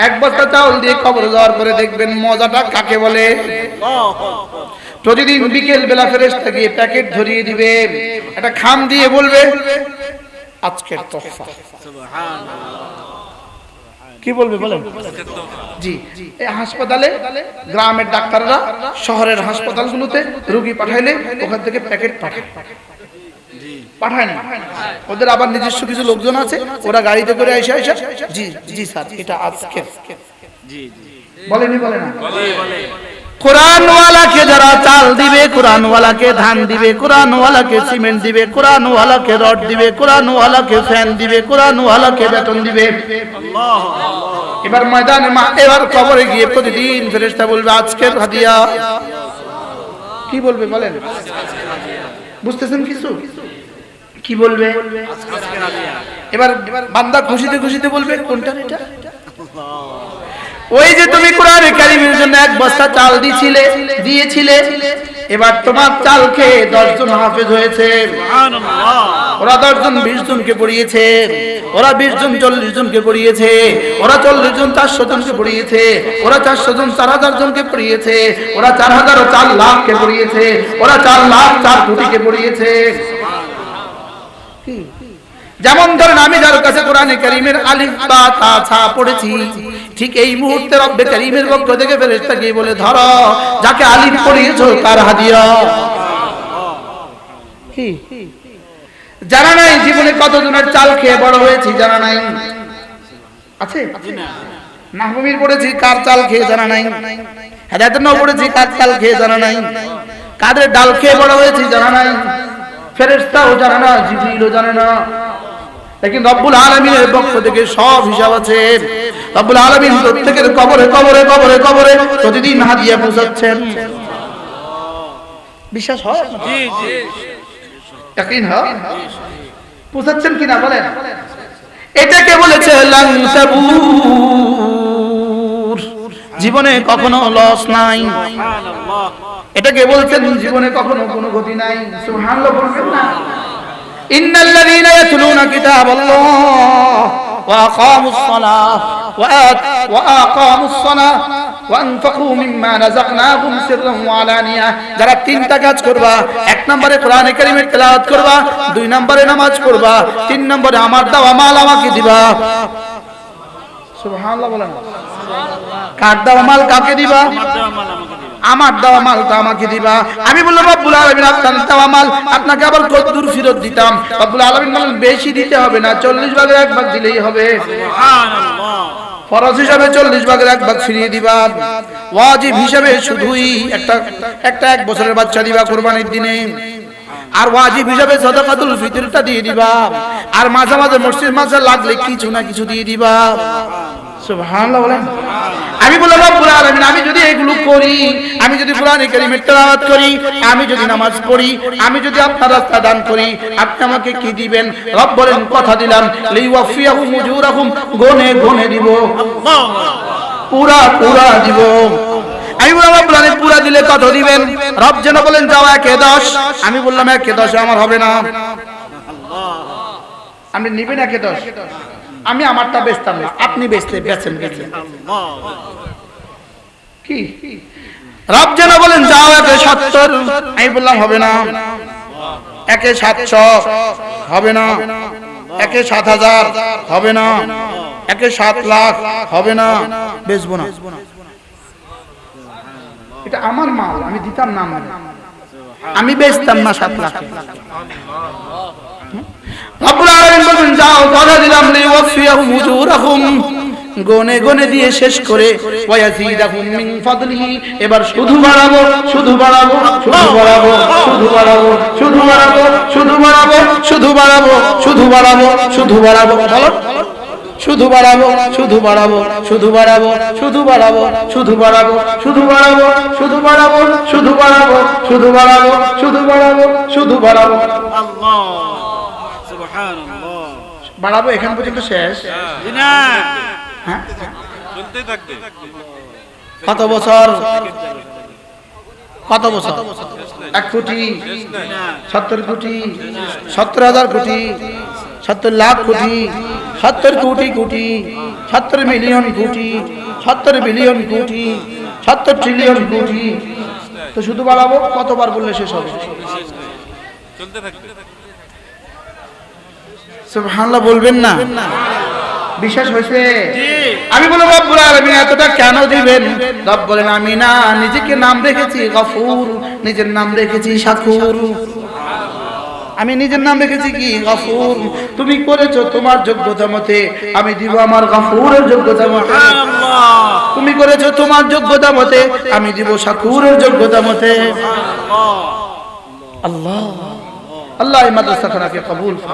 এক বস্তা চাউল দিয়ে কবরে যাওয়ার পরে দেখবেন মজাটা কাকে বলে। প্রতিদিন বিকেল বেলা ফেরেশতা গিয়ে প্যাকেট ধরিয়ে দিবে, একটা খাম দিয়ে বলবে আজকের তোহফা। কি বলবে বলেন? জি, এই হাসপাতালে গ্রামের ডাক্তাররা শহরের হাসপাতালগুলোতে রোগী পাঠাইলে ওখান থেকে প্যাকেট পাঠায় না, ওদের আবার নিজস্ব কিছু লোকজন আছে, ওরা গাড়িতে করে এসে জি জি স্যার এটা আজকে বলেনি, বলে না? কোরআনওয়ালাকে যারা চাল দিবে, কোরআনওয়ালাকে ধান দিবে, কোরআনওয়ালাকে সিমেন্ট দিবে, কোরআনওয়ালাকে রড দিবে, কোরআনওয়ালাকে ফ্যান দিবে, কোরআনওয়ালাকে বেতন দিবে। এবার ময়দানে এবার কবরে গিয়ে প্রতিদিন ফেরেশতা বলবে আজকের হাদিয়া। কি বলবে বলেন? বুঝতেছেন কিছু? কি বলবে? এবার বান্দা খুশিতে খুশিতে বলবে কোনটা এটা? ওই যে তুমি কোরআনে কারীমের জন্য এক বস্তা চাল দিয়েছিলে, এবার তোমার চাল খেয়ে 10 জন হাফেজ হয়েছে। সুবহানাল্লাহ। ওরা 10 জন 20 জনকে পড়িয়েছে, ওরা 20 জন 40 জনকে পড়িয়েছে, ওরা 40 জন 400 জনকে পড়িয়েছে, ওরা 400 জন 4000 জনকে পড়িয়েছে, ওরা 4000 ও 4 লাখকে পড়িয়েছে, ওরা 4 লাখ 4 কোটিকে পড়িয়েছে। যেমন ধরেন আমি যার কাছে কোরআনে কারীমের আলিফ বা তা ছা পড়েছি, ঠিক এই মুহূর্তে রব্বে কারীমের পক্ষ থেকে ফেরেশতা গিয়ে বলে, ধরো যাকে আলিফ পড়িয়েছো তার হাদিয়া। কি জানা নাই জীবনে কতজনের চাল খেয়ে বড় হয়েছি, জানা নাই? আছে মাহবুবির পড়েছি, কার চাল খেয়ে জানা নাই? হেদায়েতের নাও পড়েছি, কার চাল খেয়ে জানা নাই? কাদের ডাল খেয়ে বড় হয়েছি জানা নাই? ফেরেশতাও জানে না, জিবরিলও জানে না। लेकिन রব্বুল আলামিনের পক্ষ থেকে সব হিসাব আছে। রব্বুল আলামিন প্রত্যেকের কবরে কবরে কবরে কবরে প্রতিদিন হাদিয়া পৌঁছাচ্ছেন। বিশ্বাস হয়? জি জি। ইয়াকিন হয়? পৌঁছাচ্ছেন কিনা বলেন? এটাকে বলেছে লান তাবুর, জীবনে কখনো লস নাই। সুবহানাল্লাহ। এটাকে বলছেন জীবনে কখনো কোনো ক্ষতি নাই। সুবহানাল্লাহ বলবেন না? ইন্নাল্লাযীনা ইয়াতলুনা কিতাবাল্লাহ ওয়া আকামুস সালাহ ওয়া আকামুস সালাহ ওয়া আনফাকু মিম্মা রাযাকনাহুম সিররান ওয়া আলানিয়া, যারা তিনটা কাজ করবা, এক নম্বরে কোরআনে কারীমের তেলাওয়াত করবা, 2 নম্বরে নামাজ পড়বা, 3 নম্বরে আমার দেওয়া মাল আমাকে দিবা। সুবহানাল্লাহ বলেন। কার দেওয়া মাল কাকে দিবা? আমার দেওয়া মালটা আমাকে দিবা। আমি বললাম রব্বুল আলামিন আপনার দেওয়া মাল আপনাকে আবার কতদূর ফেরত দিতাম? রব্বুল আলামিন বলেন বেশি দিতে হবে না, 40 ভাগের 1 ভাগ দিলেই হবে। সুবহানাল্লাহ। ফরজ হিসাবে 40 ভাগের 1 ভাগ ফিরিয়ে দিবা, ওয়াজিব হিসাবে শুধুই একটা 1 বছরের বাচ্চা দিবা কুরবানির দিনে, আর ওয়াজিব হিসাবে সাদাকাতুল ফিতরটা দিয়ে দিবা, আর মাঝে মাঝে মসজিদ মাঝে লাগলে কিছু না কিছু দিয়ে দিবা। সুবহানাল্লাহ বলেন। আমি বললাম রব্বুল আলামিন আমি যদি এগুলো করি, আমি যদি কোরআনে কারীমের তেলাওয়াত করি, আমি যদি নামাজ পড়ি, আমি যদি আপনার রাস্তা দান করি, আপনি আমাকে কি দিবেন? রব বলেন কথা দিলাম লিওয়াফিয়াহুম উজুরাহুম, গনে গনে দিব, পুরা পুরা দিব। আমি বললাম রব্বুল আলামিন পুরা দিলে কত দিবেন? রব যেন বলেন যাও 1/10। আমি বললাম 1/10 আমার হবে না। আপনি নিবেন 1/10? আমি আমারটা বেচতাম না, আপনি বেচতে বেচেন বেচেন। কি রব যেন বলেন যাও 1/70। আমি বললাম হবে না। 1/700 হবে না, 1/7000 হবে না, 1/7 লাখ হবে না, বেচবো না। এটা আমার মাল, আমি দিতাম না, আমি বেচতাম না 7 লাখ। রব্বুল আলামিন বলেন যাও কথা দিলাম লিওয়াফিয়াহুম উজুরাহুম, গনে গনে দিয়ে শেষ করে ওয়ায়াজিদাহুম মিন ফাদলিহি, এবার শুধু বাড়াবো শুধু বাড়াবো শুধু বাড়াবো শুধু বাড়াবো শুধু বাড়াবো শুধু বাড়াবো শুধু বাড়াবো শুধু বাড়াবো শুধু বাড়াবো, বলো শুধু বাড়াবো শুধু বাড়াবো শুধু বাড়াবো শুধু বাড়াবো শুধু বাড়াবো শুধু বাড়াবো শুধু বাড়াবো শুধু বাড়াবো শুধু বাড়াবো শুধু বাড়াবো শুধু বাড়াবো। আল্লাহ সুবহানাল্লাহ। বাড়াবো এখান পর্যন্ত শেষ? না, হ্যাঁ চলতে থাকবে। কত বছর? কত বছর? 1 কোটি, 70 কোটি, 70,000 কোটি, 70 লাখ কোটি, 70 কোটি কোটি, 70 মিলিয়ন কোটি, 70 বিলিয়ন কোটি, 70 ট্রিলিয়ন কোটি। তো শুধু বাড়াবো কতবার বললে শেষ হবে? চলতে থাকবে। সুবহানাল্লাহ বলবেন না? বিশ্বাস হয়েছে? জি। আমি বললাম রব্বুল আলামিন এতটা কেন দিবেন? রব বলেন আমি না নিজেকে নাম রেখেছি গফুর, নিজের নাম রেখেছি শাকুর। আমি নিজের নাম রেখেছি কি? গফুর। তুমি করেছো তোমার যোগ্যতা মতে, আমি দিব আমার গফুরের যোগ্যতা মতে। সুবহানাল্লাহ। তুমি করেছো তোমার যোগ্যতা মতে, আমি দিব শাকুরের যোগ্যতা মতে। আল্লাহ আল্লাহ এই মাদ্রাসাখানাকে কবুল